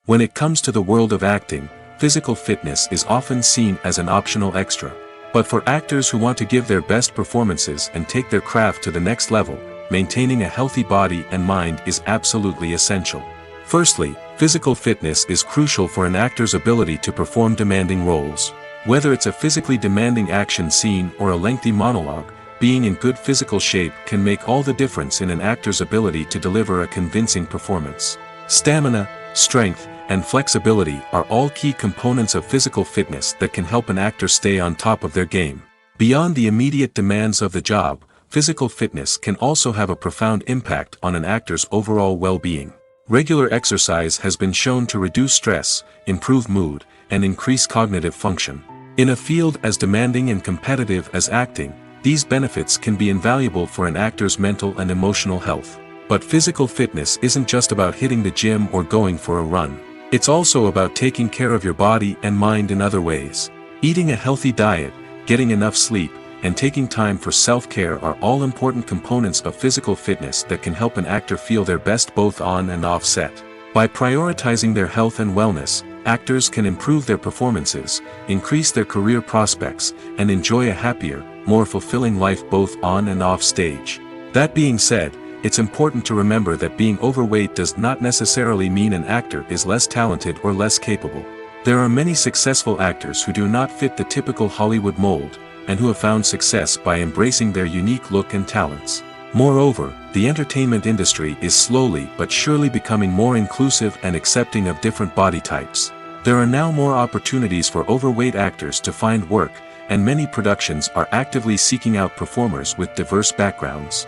When it comes to the world of acting, physical fitness is often seen as an optional extra. But for actors who want to give their best performances and take their craft to the next level, maintaining a healthy body and mind is absolutely essential. Firstly, physical fitness is crucial for an actor's ability to perform demanding roles. Whether it's a physically demanding action scene or a lengthy monologue, being in good physical shape can make all the difference in an actor's ability to deliver a convincing performance. Stamina, strength, and flexibility are all key components of physical fitness that can help an actor stay on top of their game. Beyond the immediate demands of the job, physical fitness can also have a profound impact on an actor's overall well-being. Regular exercise has been shown to reduce stress, improve mood, and increase cognitive function. In a field as demanding and competitive as acting, these benefits can be invaluable for an actor's mental and emotional health. But physical fitness isn't just about hitting the gym or going for a run. It's also about taking care of your body and mind in other ways. Eating a healthy diet, getting enough sleep, and taking time for self-care are all important components of physical fitness that can help an actor feel their best both on and off set. By prioritizing their health and wellness, actors can improve their performances, increase their career prospects, and enjoy a happier, more fulfilling life both on and off stage. That being said, it's important to remember that being overweight does not necessarily mean an actor is less talented or less capable. There are many successful actors who do not fit the typical Hollywood mold, and who have found success by embracing their unique look and talents. Moreover, the entertainment industry is slowly but surely becoming more inclusive and accepting of different body types. There are now more opportunities for overweight actors to find work, and many productions are actively seeking out performers with diverse backgrounds.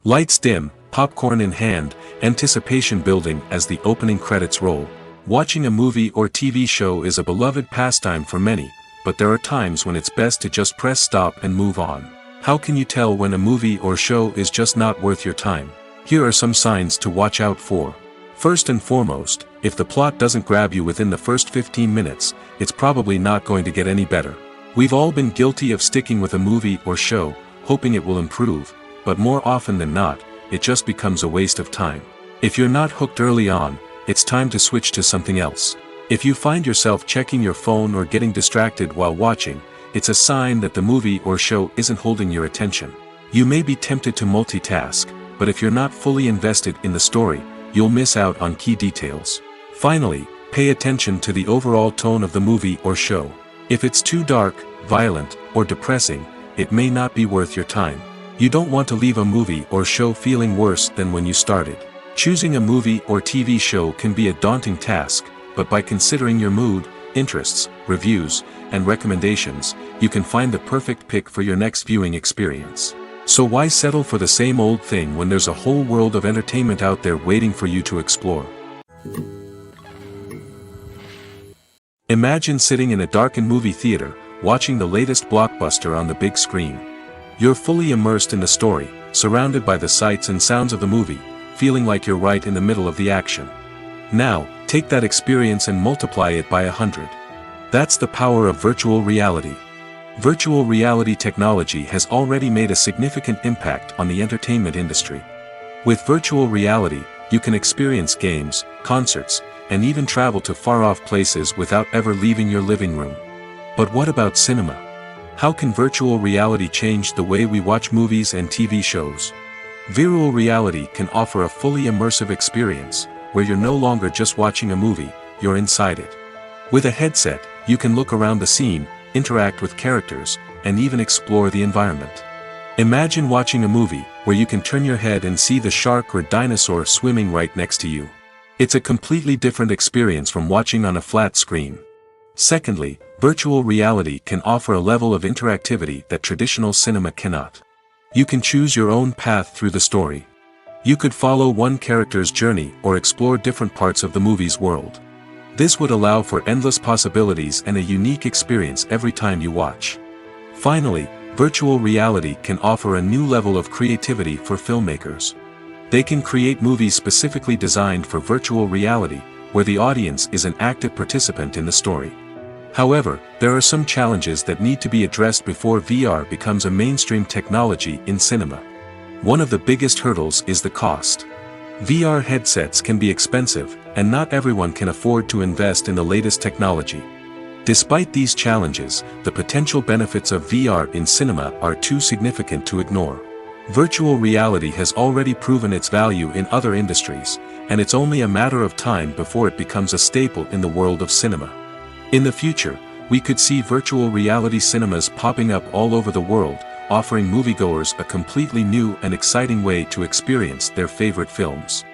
Lights dim, popcorn in hand, anticipation building as the opening credits roll. Watching a movie or TV show is a beloved pastime for many, but there are times when it's best to just press stop and move on. How can you tell when a movie or show is just not worth your time? Here are some signs to watch out for. First and foremost, if the plot doesn't grab you within the first 15 minutes, it's probably not going to get any better. We've all been guilty of sticking with a movie or show, hoping it will improve, but more often than not, it just becomes a waste of time. If you're not hooked early on, it's time to switch to something else. If you find yourself checking your phone or getting distracted while watching, it's a sign that the movie or show isn't holding your attention. You may be tempted to multitask, but if you're not fully invested in the story, you'll miss out on key details. Finally, pay attention to the overall tone of the movie or show. If it's too dark, violent, or depressing, it may not be worth your time. You don't want to leave a movie or show feeling worse than when you started. Choosing a movie or TV show can be a daunting task, but by considering your mood, interests, reviews, and recommendations, you can find the perfect pick for your next viewing experience. So why settle for the same old thing when there's a whole world of entertainment out there waiting for you to explore? Imagine sitting in a darkened movie theater, watching the latest blockbuster on the big screen. You're fully immersed in the story, surrounded by the sights and sounds of the movie, feeling like you're right in the middle of the action. Now, take that experience and multiply it by 100. That's the power of virtual reality. Virtual reality technology has already made a significant impact on the entertainment industry. With virtual reality, you can experience games, concerts, and even travel to far-off places without ever leaving your living room. But what about cinema? How can virtual reality change the way we watch movies and TV shows? Virtual reality can offer a fully immersive experience, where you're no longer just watching a movie, you're inside it. With a headset, you can look around the scene, interact with characters, and even explore the environment. Imagine watching a movie, where you can turn your head and see the shark or dinosaur swimming right next to you. It's a completely different experience from watching on a flat screen. Secondly, virtual reality can offer a level of interactivity that traditional cinema cannot. You can choose your own path through the story. You could follow one character's journey or explore different parts of the movie's world. This would allow for endless possibilities and a unique experience every time you watch. Finally, virtual reality can offer a new level of creativity for filmmakers. They can create movies specifically designed for virtual reality, where the audience is an active participant in the story. However, there are some challenges that need to be addressed before VR becomes a mainstream technology in cinema. One of the biggest hurdles is the cost. VR headsets can be expensive, and not everyone can afford to invest in the latest technology. Despite these challenges, the potential benefits of VR in cinema are too significant to ignore. Virtual reality has already proven its value in other industries, and it's only a matter of time before it becomes a staple in the world of cinema. In the future, we could see virtual reality cinemas popping up all over the world, offering moviegoers a completely new and exciting way to experience their favorite films.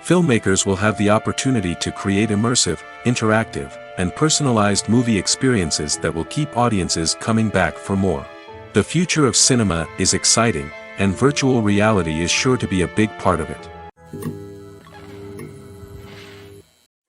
Filmmakers will have the opportunity to create immersive, interactive, and personalized movie experiences that will keep audiences coming back for more. The future of cinema is exciting, and virtual reality is sure to be a big part of it.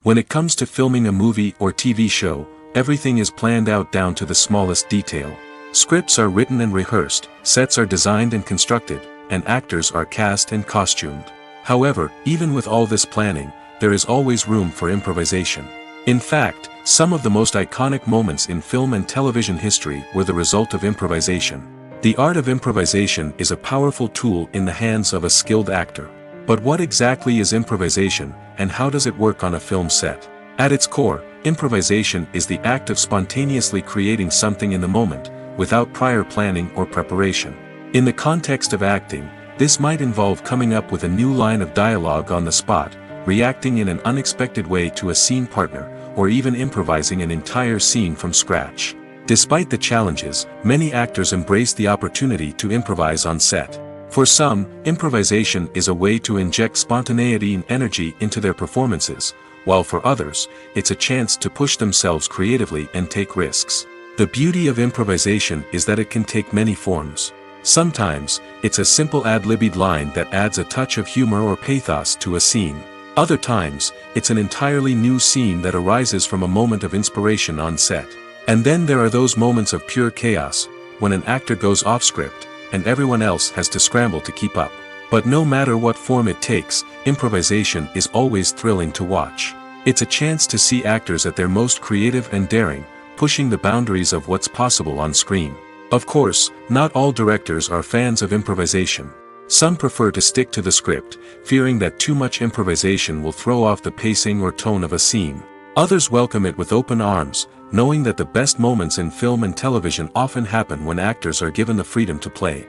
When it comes to filming a movie or TV show, everything is planned out down to the smallest detail. Scripts are written and rehearsed, sets are designed and constructed, and actors are cast and costumed. However, even with all this planning, there is always room for improvisation. In fact, some of the most iconic moments in film and television history were the result of improvisation. The art of improvisation is a powerful tool in the hands of a skilled actor. But what exactly is improvisation, and how does it work on a film set? At its core, improvisation is the act of spontaneously creating something in the moment, without prior planning or preparation. In the context of acting, this might involve coming up with a new line of dialogue on the spot, reacting in an unexpected way to a scene partner, or even improvising an entire scene from scratch. Despite the challenges, many actors embrace the opportunity to improvise on set. For some, improvisation is a way to inject spontaneity and energy into their performances, while for others, it's a chance to push themselves creatively and take risks. The beauty of improvisation is that it can take many forms. Sometimes, it's a simple ad-libbed line that adds a touch of humor or pathos to a scene. Other times, it's an entirely new scene that arises from a moment of inspiration on set. And then there are those moments of pure chaos, when an actor goes off script, and everyone else has to scramble to keep up. But no matter what form it takes, improvisation is always thrilling to watch. It's a chance to see actors at their most creative and daring, pushing the boundaries of what's possible on screen. Of course, not all directors are fans of improvisation. Some prefer to stick to the script, fearing that too much improvisation will throw off the pacing or tone of a scene. Others welcome it with open arms, knowing that the best moments in film and television often happen when actors are given the freedom to play.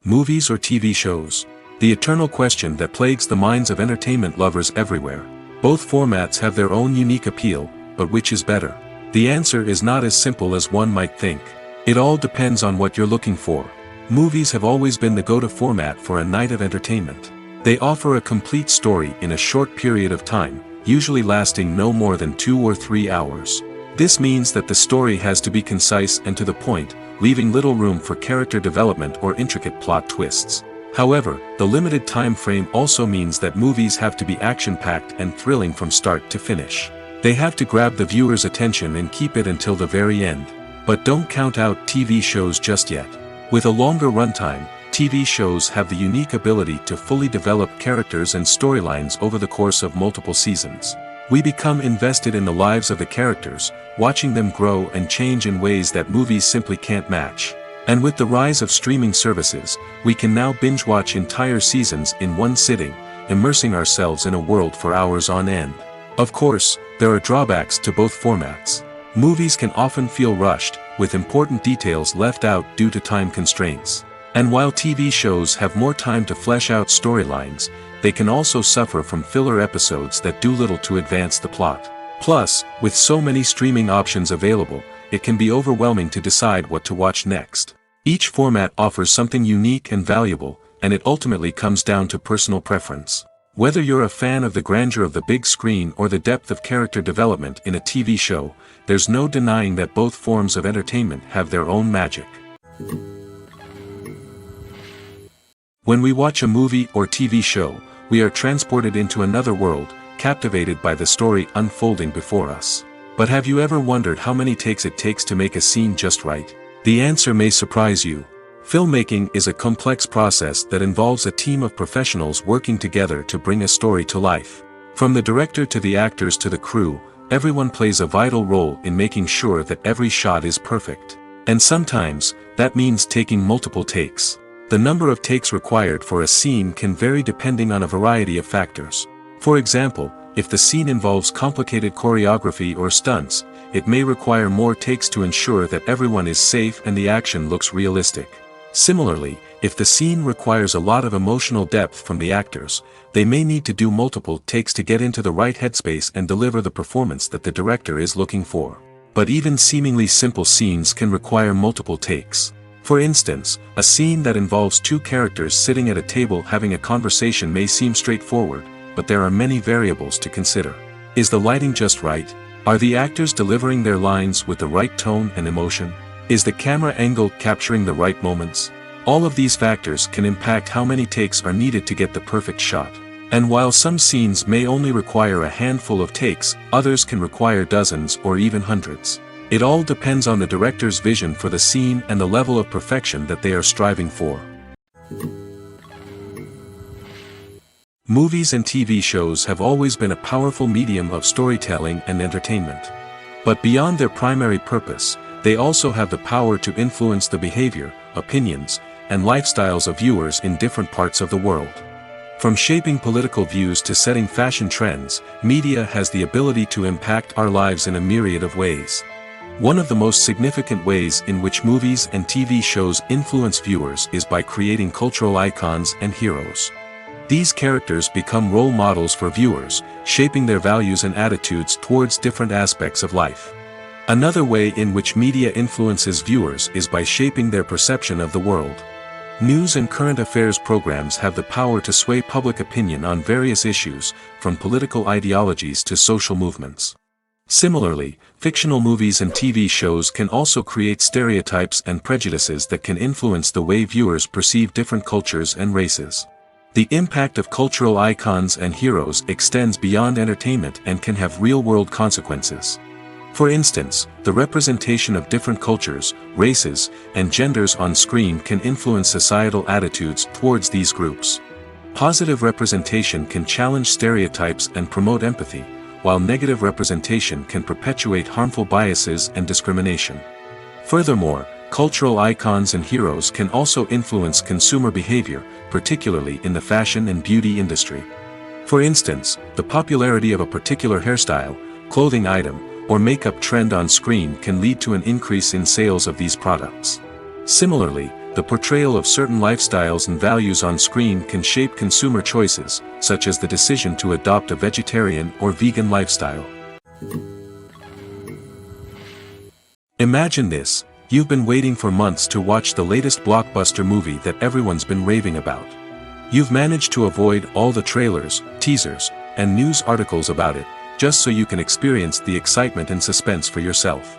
Movies or TV shows? The eternal question that plagues the minds of entertainment lovers everywhere. Both formats have their own unique appeal, but which is better? The answer is not as simple as one might think. It all depends on what you're looking for. Movies have always been the go-to format for a night of entertainment. They offer a complete story in a short period of time, usually lasting no more than 2 or 3 hours. This means that the story has to be concise and to the point, leaving little room for character development or intricate plot twists. However, the limited time frame also means that movies have to be action-packed and thrilling from start to finish. They have to grab the viewer's attention and keep it until the very end. But don't count out TV shows just yet. With a longer runtime, TV shows have the unique ability to fully develop characters and storylines over the course of multiple seasons. We become invested in the lives of the characters, watching them grow and change in ways that movies simply can't match. And with the rise of streaming services, we can now binge-watch entire seasons in one sitting, immersing ourselves in a world for hours on end. Of course, there are drawbacks to both formats. Movies can often feel rushed, with important details left out due to time constraints. And while TV shows have more time to flesh out storylines, they can also suffer from filler episodes that do little to advance the plot. Plus, with so many streaming options available, it can be overwhelming to decide what to watch next. Each format offers something unique and valuable, and it ultimately comes down to personal preference. Whether you're a fan of the grandeur of the big screen or the depth of character development in a TV show, there's no denying that both forms of entertainment have their own magic. When we watch a movie or TV show, we are transported into another world, captivated by the story unfolding before us. But have you ever wondered how many takes it takes to make a scene just right? The answer may surprise you. Filmmaking is a complex process that involves a team of professionals working together to bring a story to life. From the director to the actors to the crew, everyone plays a vital role in making sure that every shot is perfect. And sometimes, that means taking multiple takes. The number of takes required for a scene can vary depending on a variety of factors. For example, if the scene involves complicated choreography or stunts, it may require more takes to ensure that everyone is safe and the action looks realistic. Similarly, if the scene requires a lot of emotional depth from the actors, they may need to do multiple takes to get into the right headspace and deliver the performance that the director is looking for. But even seemingly simple scenes can require multiple takes. For instance, a scene that involves two characters sitting at a table having a conversation may seem straightforward, but there are many variables to consider. Is the lighting just right? Are the actors delivering their lines with the right tone and emotion? Is the camera angle capturing the right moments? All of these factors can impact how many takes are needed to get the perfect shot. And while some scenes may only require a handful of takes, others can require dozens or even hundreds. It all depends on the director's vision for the scene and the level of perfection that they are striving for. Movies and TV shows have always been a powerful medium of storytelling and entertainment. But beyond their primary purpose, they also have the power to influence the behavior, opinions, and lifestyles of viewers in different parts of the world. From shaping political views to setting fashion trends, media has the ability to impact our lives in a myriad of ways. One of the most significant ways in which movies and TV shows influence viewers is by creating cultural icons and heroes. These characters become role models for viewers, shaping their values and attitudes towards different aspects of life. Another way in which media influences viewers is by shaping their perception of the world. News and current affairs programs have the power to sway public opinion on various issues, from political ideologies to social movements. Similarly, fictional movies and TV shows can also create stereotypes and prejudices that can influence the way viewers perceive different cultures and races. The impact of cultural icons and heroes extends beyond entertainment and can have real-world consequences. For instance, the representation of different cultures, races, and genders on screen can influence societal attitudes towards these groups. Positive representation can challenge stereotypes and promote empathy, while negative representation can perpetuate harmful biases and discrimination. Furthermore, cultural icons and heroes can also influence consumer behavior, particularly in the fashion and beauty industry. For instance, the popularity of a particular hairstyle, clothing item, or makeup trend on screen can lead to an increase in sales of these products. Similarly, the portrayal of certain lifestyles and values on screen can shape consumer choices, such as the decision to adopt a vegetarian or vegan lifestyle. Imagine this: you've been waiting for months to watch the latest blockbuster movie that everyone's been raving about. You've managed to avoid all the trailers, teasers, and news articles about it, just so you can experience the excitement and suspense for yourself.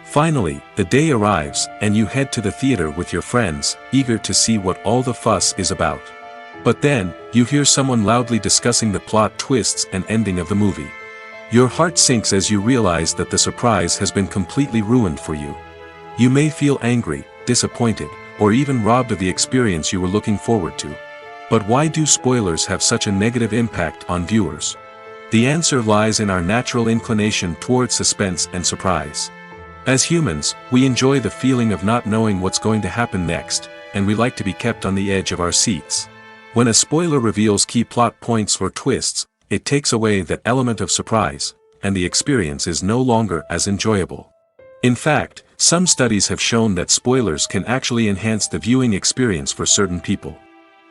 Finally, the day arrives, and you head to the theater with your friends, eager to see what all the fuss is about. But then, you hear someone loudly discussing the plot twists and ending of the movie. Your heart sinks as you realize that the surprise has been completely ruined for you. You may feel angry, disappointed, or even robbed of the experience you were looking forward to. But why do spoilers have such a negative impact on viewers? The answer lies in our natural inclination towards suspense and surprise. As humans, we enjoy the feeling of not knowing what's going to happen next, and we like to be kept on the edge of our seats. When a spoiler reveals key plot points or twists, it takes away that element of surprise, and the experience is no longer as enjoyable. In fact, some studies have shown that spoilers can actually enhance the viewing experience for certain people.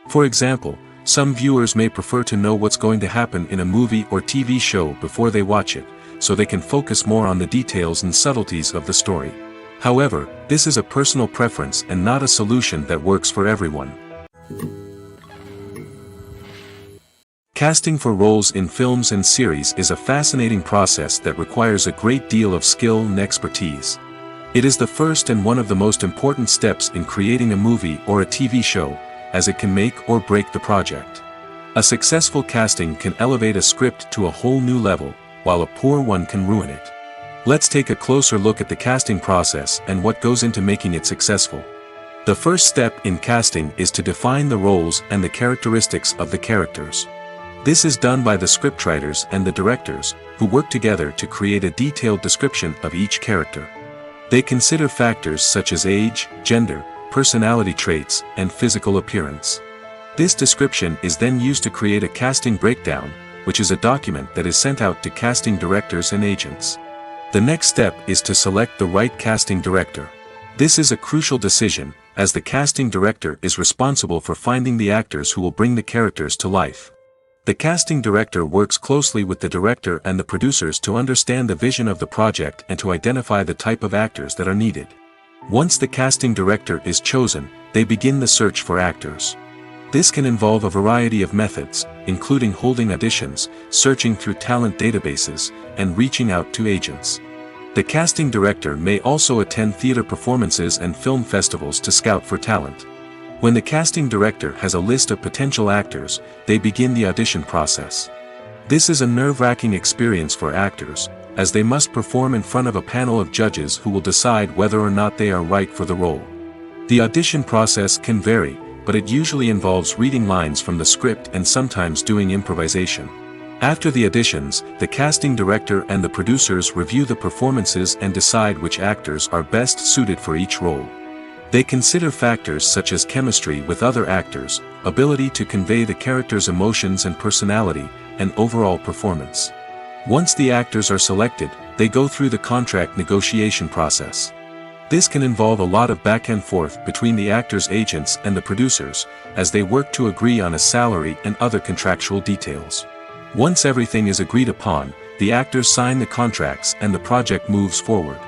For example, some viewers may prefer to know what's going to happen in a movie or TV show before they watch it, so they can focus more on the details and subtleties of the story. However, this is a personal preference and not a solution that works for everyone. Casting for roles in films and series is a fascinating process that requires a great deal of skill and expertise. It is the first and one of the most important steps in creating a movie or a TV show, as it can make or break the project. A successful casting can elevate a script to a whole new level, while a poor one can ruin it. Let's take a closer look at the casting process and what goes into making it successful. The first step in casting is to define the roles and the characteristics of the characters. This is done by the scriptwriters and the directors, who work together to create a detailed description of each character. They consider factors such as age, gender, personality traits, and physical appearance. This description is then used to create a casting breakdown, which is a document that is sent out to casting directors and agents. The next step is to select the right casting director. This is a crucial decision, as the casting director is responsible for finding the actors who will bring the characters to life. The casting director works closely with the director and the producers to understand the vision of the project and to identify the type of actors that are needed. Once the casting director is chosen, they begin the search for actors. This can involve a variety of methods, including holding auditions, searching through talent databases, and reaching out to agents. The casting director may also attend theater performances and film festivals to scout for talent. When the casting director has a list of potential actors, they begin the audition process. This is a nerve-wracking experience for actors, as they must perform in front of a panel of judges who will decide whether or not they are right for the role. The audition process can vary, but it usually involves reading lines from the script and sometimes doing improvisation. After the auditions, the casting director and the producers review the performances and decide which actors are best suited for each role. They consider factors such as chemistry with other actors, ability to convey the character's emotions and personality, and overall performance. Once the actors are selected, they go through the contract negotiation process. This can involve a lot of back and forth between the actors' agents and the producers, as they work to agree on a salary and other contractual details. Once everything is agreed upon, the actors sign the contracts and the project moves forward.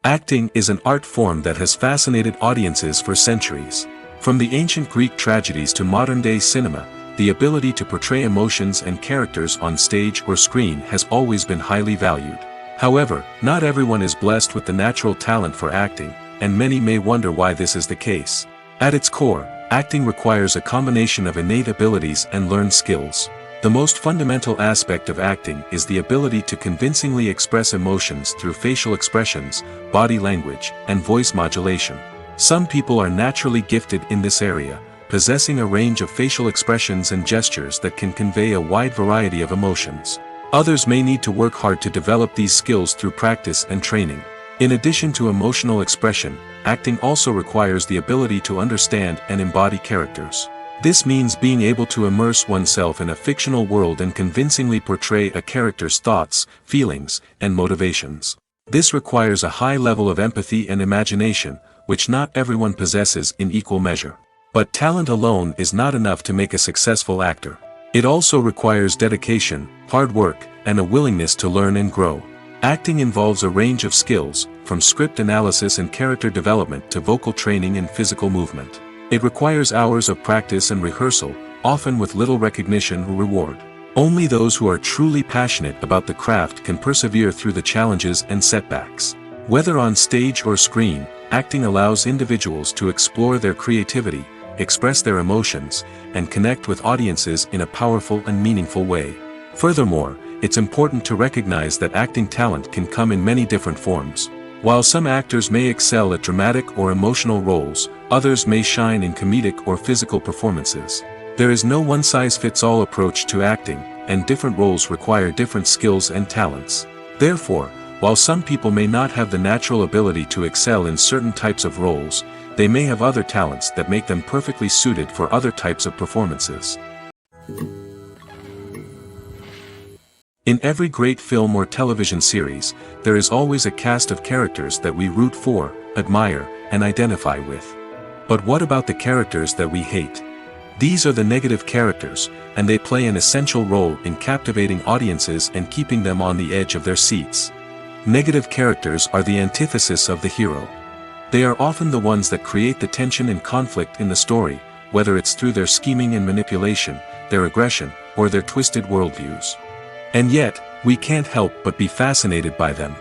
Acting is an art form that has fascinated audiences for centuries. From the ancient Greek tragedies to modern-day cinema, the ability to portray emotions and characters on stage or screen has always been highly valued. However, not everyone is blessed with the natural talent for acting, and many may wonder why this is the case. At its core, acting requires a combination of innate abilities and learned skills. The most fundamental aspect of acting is the ability to convincingly express emotions through facial expressions, body language, and voice modulation. Some people are naturally gifted in this area, possessing a range of facial expressions and gestures that can convey a wide variety of emotions. Others may need to work hard to develop these skills through practice and training. In addition to emotional expression, acting also requires the ability to understand and embody characters. This means being able to immerse oneself in a fictional world and convincingly portray a character's thoughts, feelings, and motivations. This requires a high level of empathy and imagination, which not everyone possesses in equal measure. But talent alone is not enough to make a successful actor. It also requires dedication, hard work, and a willingness to learn and grow. Acting involves a range of skills, from script analysis and character development to vocal training and physical movement. It requires hours of practice and rehearsal, often with little recognition or reward. Only those who are truly passionate about the craft can persevere through the challenges and setbacks. Whether on stage or screen, acting allows individuals to explore their creativity, express their emotions, and connect with audiences in a powerful and meaningful way. Furthermore, it's important to recognize that acting talent can come in many different forms. While some actors may excel at dramatic or emotional roles, others may shine in comedic or physical performances. There is no one-size-fits-all approach to acting, and different roles require different skills and talents. Therefore, while some people may not have the natural ability to excel in certain types of roles, they may have other talents that make them perfectly suited for other types of performances. In every great film or television series, there is always a cast of characters that we root for, admire, and identify with. But what about the characters that we hate? These are the negative characters, and they play an essential role in captivating audiences and keeping them on the edge of their seats. Negative characters are the antithesis of the hero. They are often the ones that create the tension and conflict in the story, whether it's through their scheming and manipulation, their aggression, or their twisted worldviews. And yet, we can't help but be fascinated by them.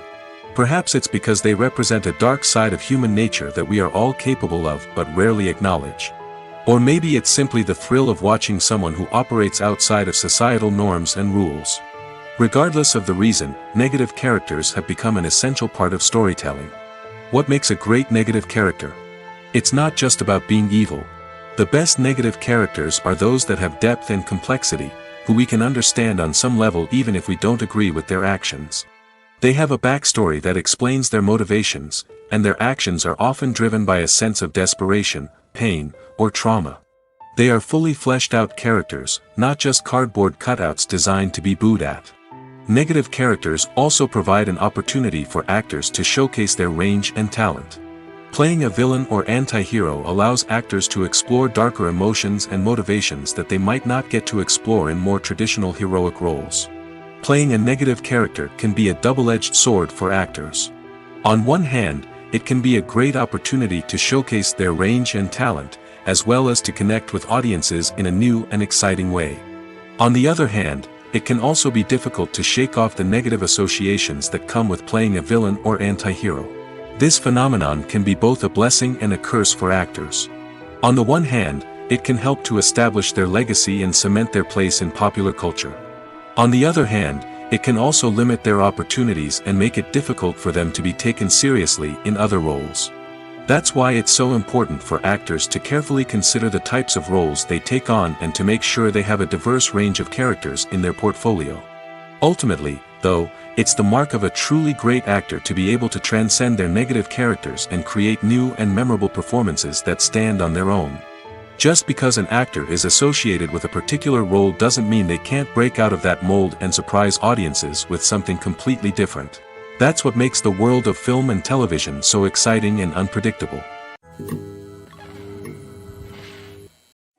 Perhaps it's because they represent a dark side of human nature that we are all capable of but rarely acknowledge. Or maybe it's simply the thrill of watching someone who operates outside of societal norms and rules. Regardless of the reason, negative characters have become an essential part of storytelling. What makes a great negative character? It's not just about being evil. The best negative characters are those that have depth and complexity, who we can understand on some level even if we don't agree with their actions. They have a backstory that explains their motivations, and their actions are often driven by a sense of desperation, pain, or trauma. They are fully fleshed out characters, not just cardboard cutouts designed to be booed at. Negative characters also provide an opportunity for actors to showcase their range and talent. Playing a villain or anti-hero allows actors to explore darker emotions and motivations that they might not get to explore in more traditional heroic roles. Playing a negative character can be a double-edged sword for actors. On one hand, it can be a great opportunity to showcase their range and talent, as well as to connect with audiences in a new and exciting way. On the other hand, it can also be difficult to shake off the negative associations that come with playing a villain or anti-hero. This phenomenon can be both a blessing and a curse for actors. On the one hand, it can help to establish their legacy and cement their place in popular culture. On the other hand, it can also limit their opportunities and make it difficult for them to be taken seriously in other roles. That's why it's so important for actors to carefully consider the types of roles they take on and to make sure they have a diverse range of characters in their portfolio. Ultimately, though, it's the mark of a truly great actor to be able to transcend their negative characters and create new and memorable performances that stand on their own. Just because an actor is associated with a particular role doesn't mean they can't break out of that mold and surprise audiences with something completely different. That's what makes the world of film and television so exciting and unpredictable.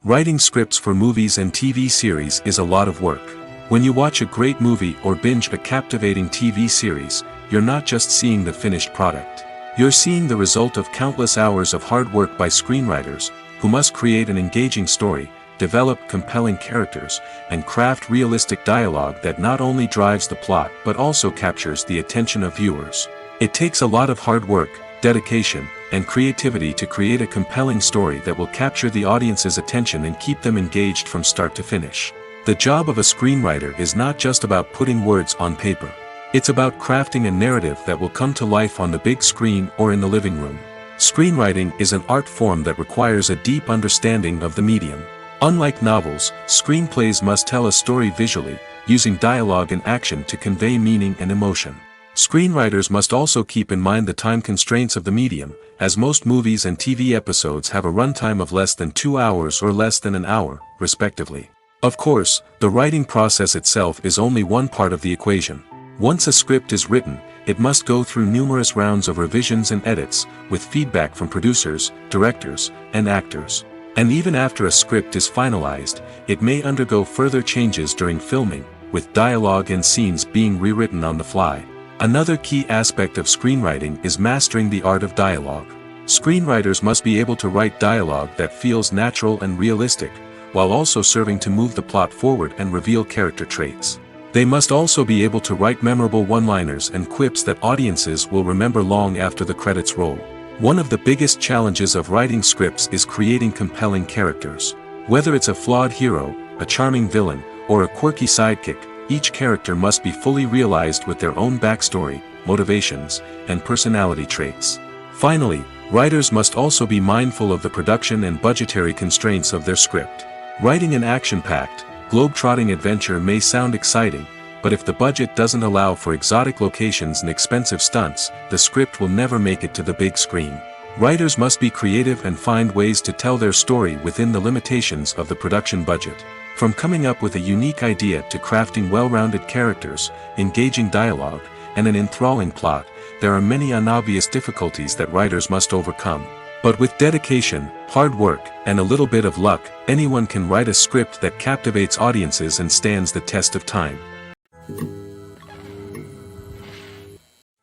Writing scripts for movies and TV series is a lot of work. When you watch a great movie or binge a captivating TV series, you're not just seeing the finished product. You're seeing the result of countless hours of hard work by screenwriters, who must create an engaging story, develop compelling characters, and craft realistic dialogue that not only drives the plot but also captures the attention of viewers. It takes a lot of hard work, dedication, and creativity to create a compelling story that will capture the audience's attention and keep them engaged from start to finish. The job of a screenwriter is not just about putting words on paper. It's about crafting a narrative that will come to life on the big screen or in the living room. Screenwriting is an art form that requires a deep understanding of the medium. Unlike novels, screenplays must tell a story visually, using dialogue and action to convey meaning and emotion. Screenwriters must also keep in mind the time constraints of the medium, as most movies and TV episodes have a runtime of less than 2 hours or less than an hour, respectively. Of course, the writing process itself is only one part of the equation. Once a script is written, it must go through numerous rounds of revisions and edits, with feedback from producers, directors, and actors. And even after a script is finalized, it may undergo further changes during filming, with dialogue and scenes being rewritten on the fly. Another key aspect of screenwriting is mastering the art of dialogue. Screenwriters must be able to write dialogue that feels natural and realistic, while also serving to move the plot forward and reveal character traits. They must also be able to write memorable one-liners and quips that audiences will remember long after the credits roll. One of the biggest challenges of writing scripts is creating compelling characters. Whether it's a flawed hero, a charming villain, or a quirky sidekick, each character must be fully realized with their own backstory, motivations, and personality traits. Finally, writers must also be mindful of the production and budgetary constraints of their script. Writing an action-packed, globe-trotting adventure may sound exciting, but if the budget doesn't allow for exotic locations and expensive stunts, the script will never make it to the big screen. Writers must be creative and find ways to tell their story within the limitations of the production budget. From coming up with a unique idea to crafting well-rounded characters, engaging dialogue, and an enthralling plot, there are many unobvious difficulties that writers must overcome. But with dedication, hard work, and a little bit of luck, anyone can write a script that captivates audiences and stands the test of time.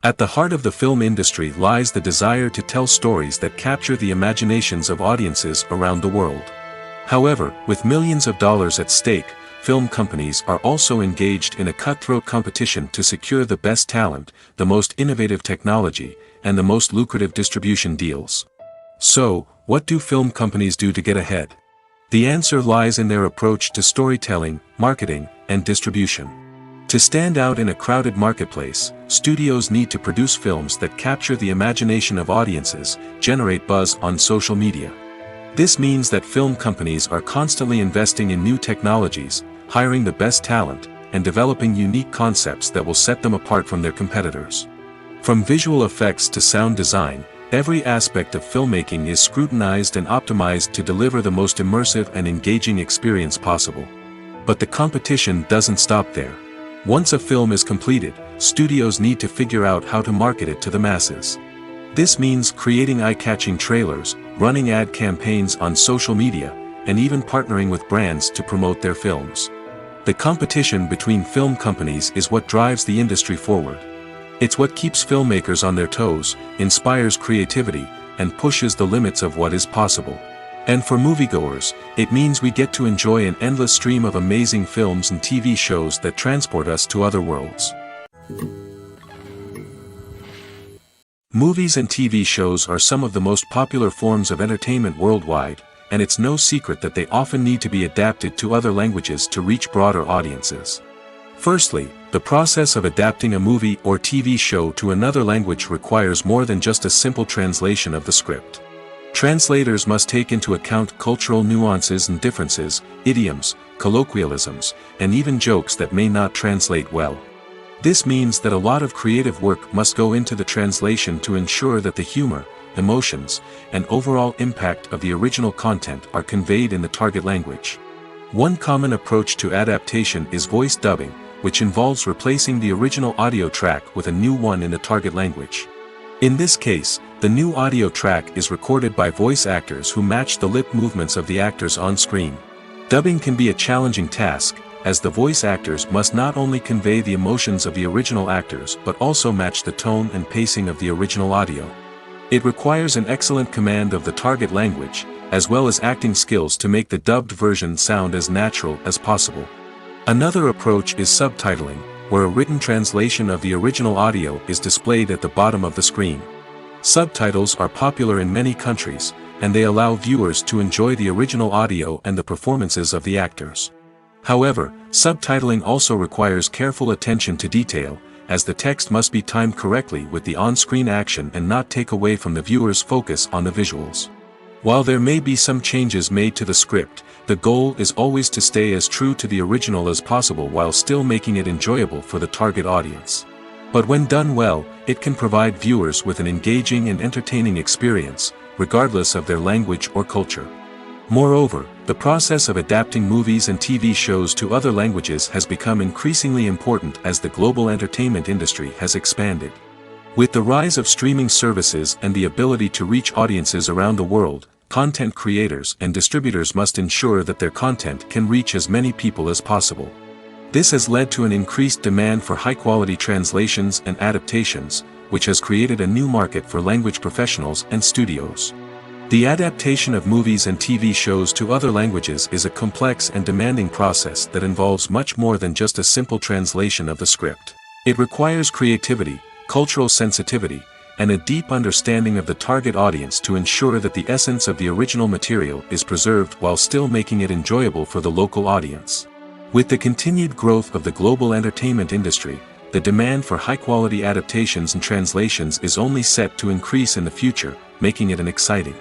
At the heart of the film industry lies the desire to tell stories that capture the imaginations of audiences around the world. However, with millions of dollars at stake, film companies are also engaged in a cutthroat competition to secure the best talent, the most innovative technology, and the most lucrative distribution deals. So, what do film companies do to get ahead? The answer lies in their approach to storytelling, marketing, and distribution. To stand out in a crowded marketplace, studios need to produce films that capture the imagination of audiences, generate buzz on social media. This means that film companies are constantly investing in new technologies, hiring the best talent, and developing unique concepts that will set them apart from their competitors. From visual effects to sound design, every aspect of filmmaking is scrutinized and optimized to deliver the most immersive and engaging experience possible. But the competition doesn't stop there. Once a film is completed, studios need to figure out how to market it to the masses. This means creating eye-catching trailers, running ad campaigns on social media, and even partnering with brands to promote their films. The competition between film companies is what drives the industry forward. It's what keeps filmmakers on their toes, inspires creativity, and pushes the limits of what is possible. And for moviegoers, it means we get to enjoy an endless stream of amazing films and TV shows that transport us to other worlds. Movies and TV shows are some of the most popular forms of entertainment worldwide, and it's no secret that they often need to be adapted to other languages to reach broader audiences. Firstly, the process of adapting a movie or TV show to another language requires more than just a simple translation of the script. Translators must take into account cultural nuances and differences, idioms, colloquialisms, and even jokes that may not translate well. This means that a lot of creative work must go into the translation to ensure that the humor, emotions, and overall impact of the original content are conveyed in the target language. One common approach to adaptation is voice dubbing, which involves replacing the original audio track with a new one in the target language. In this case, the new audio track is recorded by voice actors who match the lip movements of the actors on screen. Dubbing can be a challenging task, as the voice actors must not only convey the emotions of the original actors but also match the tone and pacing of the original audio. It requires an excellent command of the target language, as well as acting skills to make the dubbed version sound as natural as possible. Another approach is subtitling, where a written translation of the original audio is displayed at the bottom of the screen. Subtitles are popular in many countries, and they allow viewers to enjoy the original audio and the performances of the actors. However, subtitling also requires careful attention to detail, as the text must be timed correctly with the on-screen action and not take away from the viewer's focus on the visuals. While there may be some changes made to the script, the goal is always to stay as true to the original as possible while still making it enjoyable for the target audience. But when done well, it can provide viewers with an engaging and entertaining experience, regardless of their language or culture. Moreover, the process of adapting movies and TV shows to other languages has become increasingly important as the global entertainment industry has expanded. With the rise of streaming services and the ability to reach audiences around the world, content creators and distributors must ensure that their content can reach as many people as possible. This has led to an increased demand for high-quality translations and adaptations, which has created a new market for language professionals and studios. The adaptation of movies and TV shows to other languages is a complex and demanding process that involves much more than just a simple translation of the script. It requires creativity, cultural sensitivity, and a deep understanding of the target audience to ensure that the essence of the original material is preserved while still making it enjoyable for the local audience. With the continued growth of the global entertainment industry, the demand for high-quality adaptations and translations is only set to increase in the future, making it an exciting.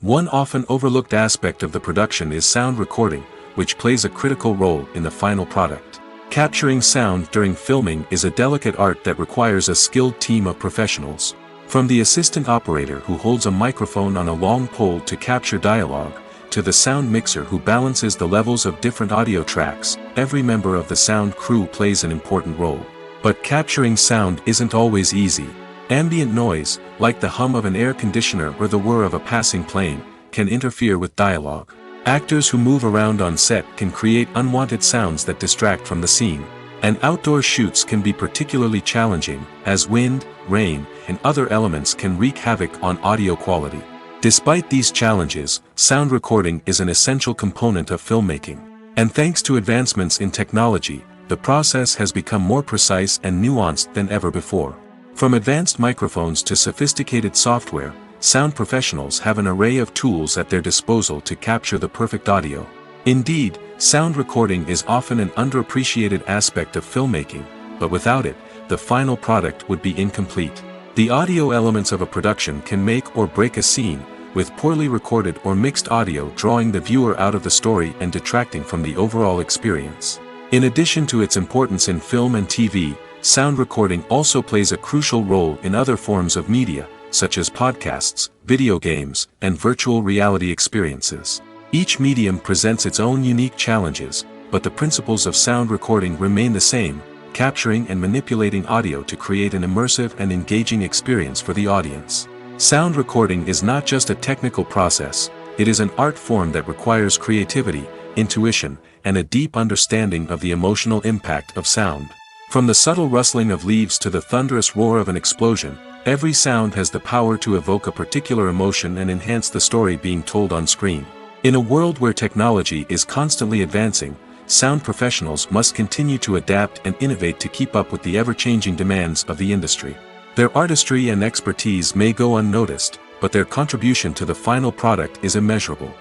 One often overlooked aspect of the production is sound recording, which plays a critical role in the final product. Capturing sound during filming is a delicate art that requires a skilled team of professionals. From the assistant operator who holds a microphone on a long pole to capture dialogue, to the sound mixer who balances the levels of different audio tracks, every member of the sound crew plays an important role. But capturing sound isn't always easy. Ambient noise, like the hum of an air conditioner or the whir of a passing plane, can interfere with dialogue. Actors who move around on set can create unwanted sounds that distract from the scene. And outdoor shoots can be particularly challenging, as wind, rain, and other elements can wreak havoc on audio quality. Despite these challenges, sound recording is an essential component of filmmaking. And thanks to advancements in technology, the process has become more precise and nuanced than ever before. From advanced microphones to sophisticated software, sound professionals have an array of tools at their disposal to capture the perfect audio. Indeed, sound recording is often an underappreciated aspect of filmmaking, but without it, the final product would be incomplete. The audio elements of a production can make or break a scene, with poorly recorded or mixed audio drawing the viewer out of the story and detracting from the overall experience. In addition to its importance in film and TV, sound recording also plays a crucial role in other forms of media, such as podcasts, video games, and virtual reality experiences. Each medium presents its own unique challenges, but the principles of sound recording remain the same, capturing and manipulating audio to create an immersive and engaging experience for the audience. Sound recording is not just a technical process, It is an art form that requires creativity, intuition, and a deep understanding of the emotional impact of sound. From the subtle rustling of leaves to the thunderous roar of an explosion, every sound has the power to evoke a particular emotion and enhance the story being told on screen. In a world where technology is constantly advancing, sound professionals must continue to adapt and innovate to keep up with the ever-changing demands of the industry. Their artistry and expertise may go unnoticed, but their contribution to the final product is immeasurable.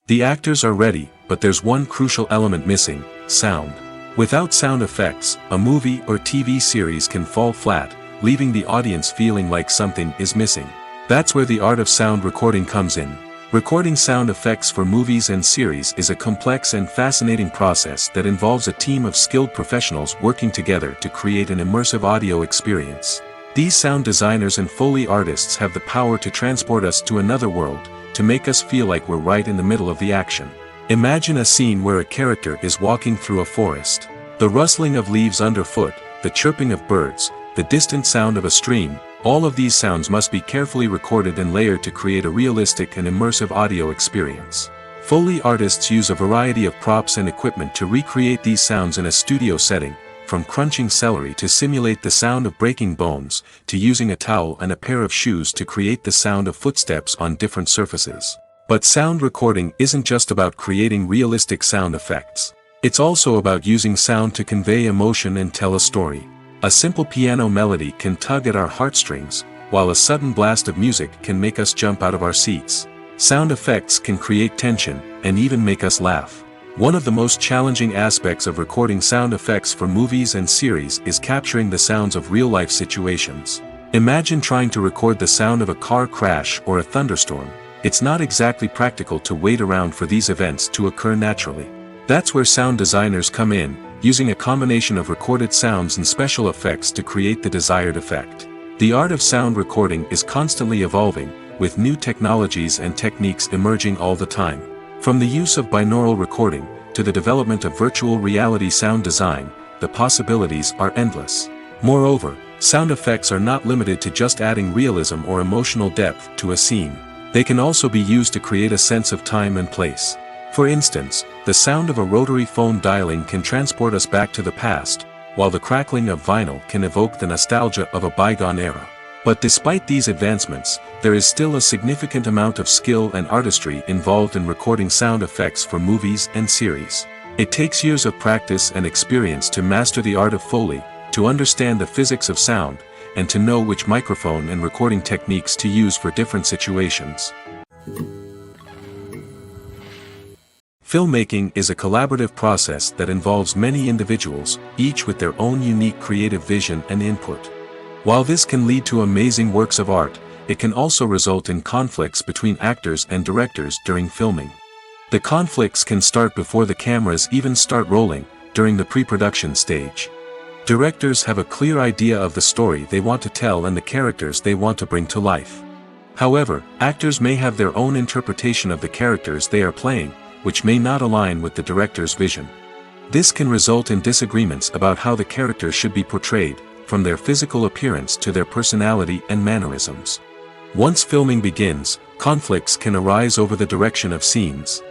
The actors are ready, but there's one crucial element missing: sound. Without sound effects, a movie or TV series can fall flat, leaving the audience feeling like something is missing. That's where the art of sound recording comes in. Recording sound effects for movies and series is a complex and fascinating process that involves a team of skilled professionals working together to create an immersive audio experience. These sound designers and Foley artists have the power to transport us to another world, to make us feel like we're right in the middle of the action. Imagine a scene where a character is walking through a forest. The rustling of leaves underfoot, the chirping of birds, the distant sound of a stream, all of these sounds must be carefully recorded and layered to create a realistic and immersive audio experience. Foley artists use a variety of props and equipment to recreate these sounds in a studio setting, from crunching celery to simulate the sound of breaking bones, to using a towel and a pair of shoes to create the sound of footsteps on different surfaces. But sound recording isn't just about creating realistic sound effects. It's also about using sound to convey emotion and tell a story. A simple piano melody can tug at our heartstrings, while a sudden blast of music can make us jump out of our seats. Sound effects can create tension, and even make us laugh. One of the most challenging aspects of recording sound effects for movies and series is capturing the sounds of real-life situations. Imagine trying to record the sound of a car crash or a thunderstorm. It's not exactly practical to wait around for these events to occur naturally. That's where sound designers come in, using a combination of recorded sounds and special effects to create the desired effect. The art of sound recording is constantly evolving, with new technologies and techniques emerging all the time. From the use of binaural recording, to the development of virtual reality sound design, the possibilities are endless. Moreover, sound effects are not limited to just adding realism or emotional depth to a scene. They can also be used to create a sense of time and place. For instance, the sound of a rotary phone dialing can transport us back to the past, while the crackling of vinyl can evoke the nostalgia of a bygone era. But despite these advancements, there is still a significant amount of skill and artistry involved in recording sound effects for movies and series. It takes years of practice and experience to master the art of Foley, to understand the physics of sound, and to know which microphone and recording techniques to use for different situations. Filmmaking is a collaborative process that involves many individuals, each with their own unique creative vision and input. While this can lead to amazing works of art, it can also result in conflicts between actors and directors during filming. The conflicts can start before the cameras even start rolling, during the pre-production stage. Directors have a clear idea of the story they want to tell and the characters they want to bring to life. However, actors may have their own interpretation of the characters they are playing, which may not align with the director's vision. This can result in disagreements about how the characters should be portrayed, from their physical appearance to their personality and mannerisms. Once filming begins, conflicts can arise over the direction of scenes.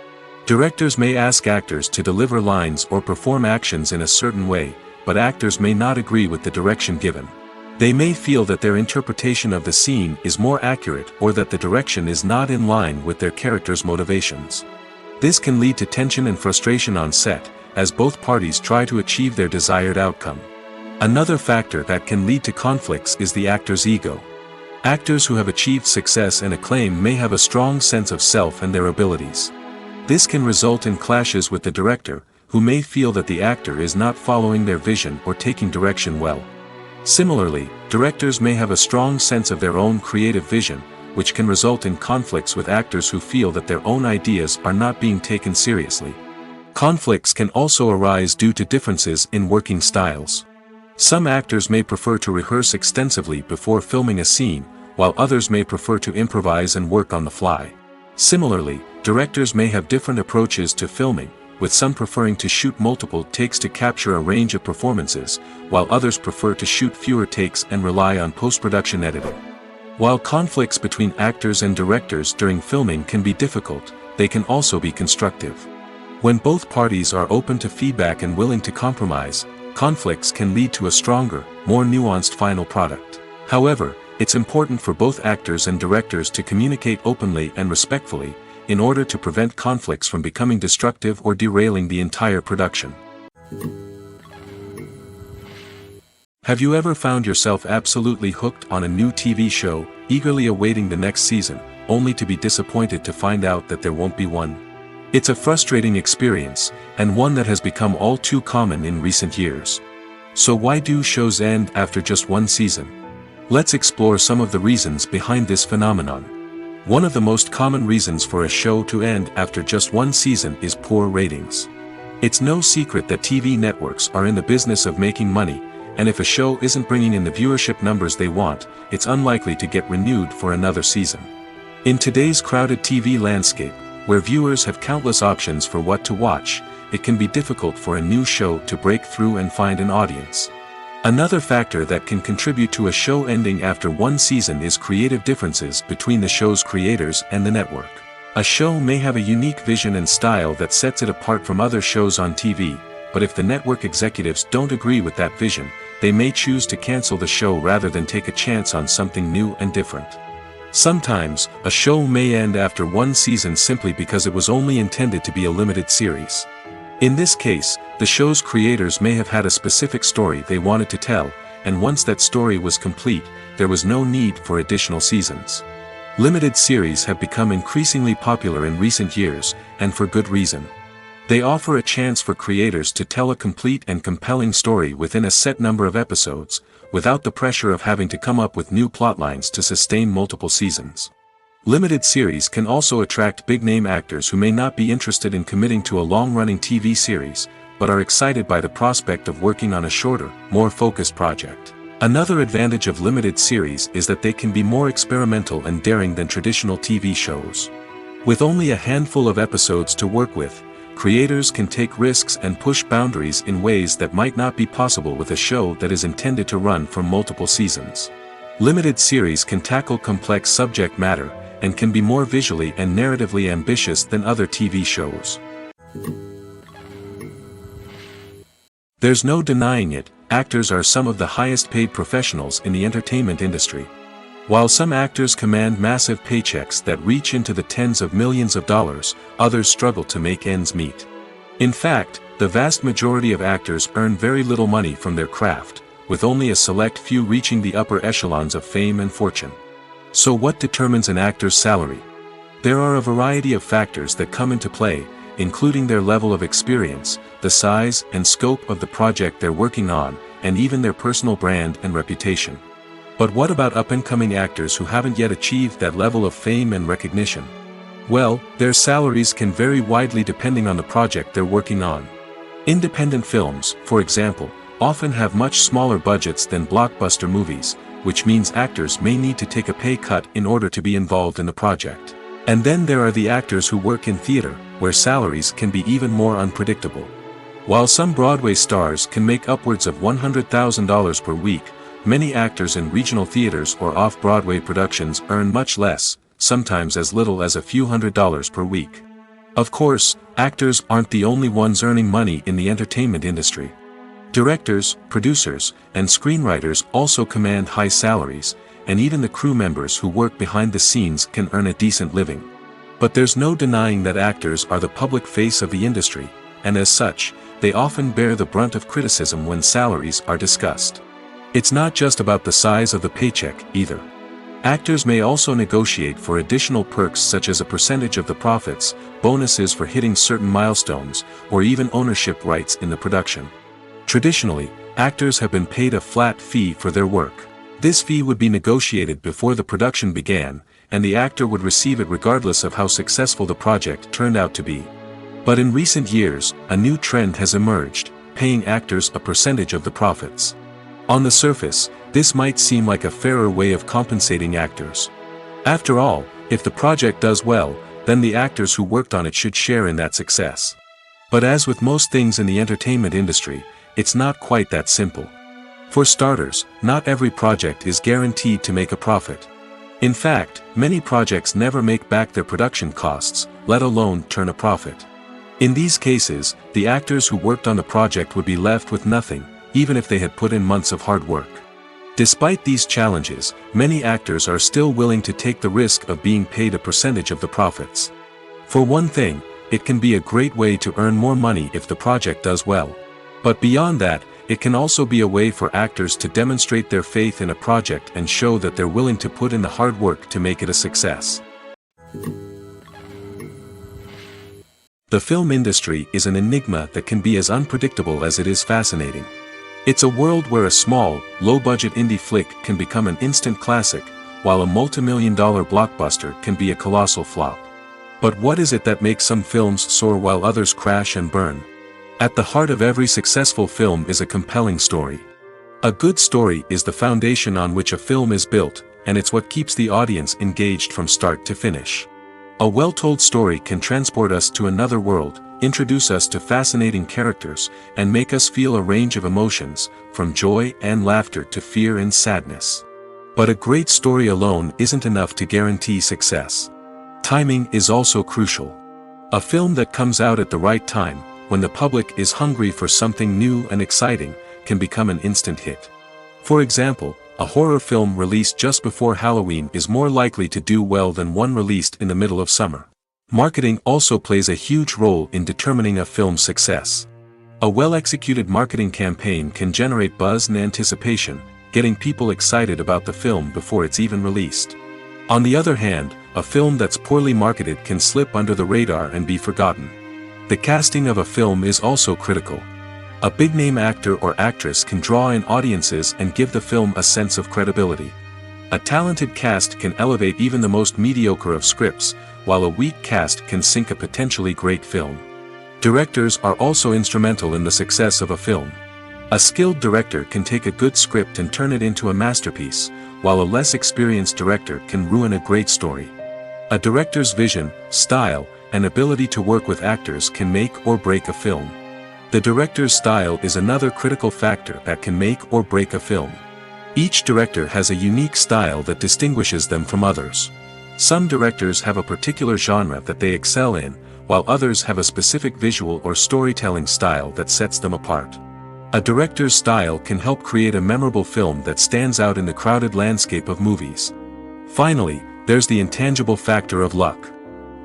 Directors may ask actors to deliver lines or perform actions in a certain way, but actors may not agree with the direction given. They may feel that their interpretation of the scene is more accurate or that the direction is not in line with their character's motivations. This can lead to tension and frustration on set, as both parties try to achieve their desired outcome. Another factor that can lead to conflicts is the actor's ego. Actors who have achieved success and acclaim may have a strong sense of self and their abilities. This can result in clashes with the director, who may feel that the actor is not following their vision or taking direction well. Similarly, directors may have a strong sense of their own creative vision, which can result in conflicts with actors who feel that their own ideas are not being taken seriously. Conflicts can also arise due to differences in working styles. Some actors may prefer to rehearse extensively before filming a scene, while others may prefer to improvise and work on the fly. Similarly, directors may have different approaches to filming, with some preferring to shoot multiple takes to capture a range of performances, while others prefer to shoot fewer takes and rely on post-production editing. While conflicts between actors and directors during filming can be difficult, they can also be constructive. When both parties are open to feedback and willing to compromise, conflicts can lead to a stronger, more nuanced final product. However, it's important for both actors and directors to communicate openly and respectfully, in order to prevent conflicts from becoming destructive or derailing the entire production. Have you ever found yourself absolutely hooked on a new TV show, eagerly awaiting the next season, only to be disappointed to find out that there won't be one? It's a frustrating experience, and one that has become all too common in recent years. So why do shows end after just one season? Let's explore some of the reasons behind this phenomenon. One of the most common reasons for a show to end after just one season is poor ratings. It's no secret that TV networks are in the business of making money, and if a show isn't bringing in the viewership numbers they want, it's unlikely to get renewed for another season. In today's crowded TV landscape, where viewers have countless options for what to watch, it can be difficult for a new show to break through and find an audience. Another factor that can contribute to a show ending after one season is creative differences between the show's creators and the network. A show may have a unique vision and style that sets it apart from other shows on TV, but if the network executives don't agree with that vision, they may choose to cancel the show rather than take a chance on something new and different. Sometimes, a show may end after one season simply because it was only intended to be a limited series. In this case, the show's creators may have had a specific story they wanted to tell, and once that story was complete, there was no need for additional seasons. Limited series have become increasingly popular in recent years, and for good reason. They offer a chance for creators to tell a complete and compelling story within a set number of episodes, without the pressure of having to come up with new plotlines to sustain multiple seasons. Limited series can also attract big-name actors who may not be interested in committing to a long-running TV series, but are excited by the prospect of working on a shorter, more focused project. Another advantage of limited series is that they can be more experimental and daring than traditional TV shows. With only a handful of episodes to work with, creators can take risks and push boundaries in ways that might not be possible with a show that is intended to run for multiple seasons. Limited series can tackle complex subject matter, and can be more visually and narratively ambitious than other TV shows. There's no denying it, actors are some of the highest paid professionals in the entertainment industry. While some actors command massive paychecks that reach into the tens of millions of dollars, others struggle to make ends meet. In fact, the vast majority of actors earn very little money from their craft, with only a select few reaching the upper echelons of fame and fortune. So what determines an actor's salary? There are a variety of factors that come into play, including their level of experience, the size and scope of the project they're working on, and even their personal brand and reputation. But what about up-and-coming actors who haven't yet achieved that level of fame and recognition? Well, their salaries can vary widely depending on the project they're working on. Independent films, for example, often have much smaller budgets than blockbuster movies, which means actors may need to take a pay cut in order to be involved in the project. And then there are the actors who work in theater, where salaries can be even more unpredictable. While some Broadway stars can make upwards of $100,000 per week, many actors in regional theaters or off-Broadway productions earn much less, sometimes as little as a few $100s per week. Of course, actors aren't the only ones earning money in the entertainment industry. Directors, producers, and screenwriters also command high salaries, and even the crew members who work behind the scenes can earn a decent living. But there's no denying that actors are the public face of the industry, and as such, they often bear the brunt of criticism when salaries are discussed. It's not just about the size of the paycheck, either. Actors may also negotiate for additional perks such as a percentage of the profits, bonuses for hitting certain milestones, or even ownership rights in the production. Traditionally, actors have been paid a flat fee for their work. This fee would be negotiated before the production began, and the actor would receive it regardless of how successful the project turned out to be. But in recent years, a new trend has emerged, paying actors a percentage of the profits. On the surface, this might seem like a fairer way of compensating actors. After all, if the project does well, then the actors who worked on it should share in that success. But as with most things in the entertainment industry, it's not quite that simple. For starters, not every project is guaranteed to make a profit. In fact, many projects never make back their production costs, let alone turn a profit. In these cases, the actors who worked on the project would be left with nothing, even if they had put in months of hard work. Despite these challenges, many actors are still willing to take the risk of being paid a percentage of the profits. For one thing, it can be a great way to earn more money if the project does well. But beyond that, it can also be a way for actors to demonstrate their faith in a project and show that they're willing to put in the hard work to make it a success. The film industry is an enigma that can be as unpredictable as it is fascinating. It's a world where a small, low-budget indie flick can become an instant classic, while a multi-million-dollar blockbuster can be a colossal flop. But what is it that makes some films soar while others crash and burn? At the heart of every successful film is a compelling story. A good story is the foundation on which a film is built, and it's what keeps the audience engaged from start to finish. A well-told story can transport us to another world, introduce us to fascinating characters, and make us feel a range of emotions, from joy and laughter to fear and sadness. But a great story alone isn't enough to guarantee success. Timing is also crucial. A film that comes out at the right time, when the public is hungry for something new and exciting, can become an instant hit. For example, a horror film released just before Halloween is more likely to do well than one released in the middle of summer. Marketing also plays a huge role in determining a film's success. A well-executed marketing campaign can generate buzz and anticipation, getting people excited about the film before it's even released. On the other hand, a film that's poorly marketed can slip under the radar and be forgotten. The casting of a film is also critical. A big-name actor or actress can draw in audiences and give the film a sense of credibility. A talented cast can elevate even the most mediocre of scripts, while a weak cast can sink a potentially great film. Directors are also instrumental in the success of a film. A skilled director can take a good script and turn it into a masterpiece, while a less experienced director can ruin a great story. A director's vision, style, and ability to work with actors can make or break a film. The director's style is another critical factor that can make or break a film. Each director has a unique style that distinguishes them from others. Some directors have a particular genre that they excel in, while others have a specific visual or storytelling style that sets them apart. A director's style can help create a memorable film that stands out in the crowded landscape of movies. Finally, there's the intangible factor of luck.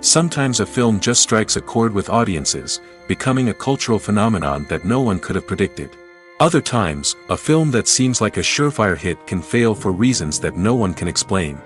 Sometimes a film just strikes a chord with audiences, becoming a cultural phenomenon that no one could have predicted. Other times, a film that seems like a surefire hit can fail for reasons that no one can explain.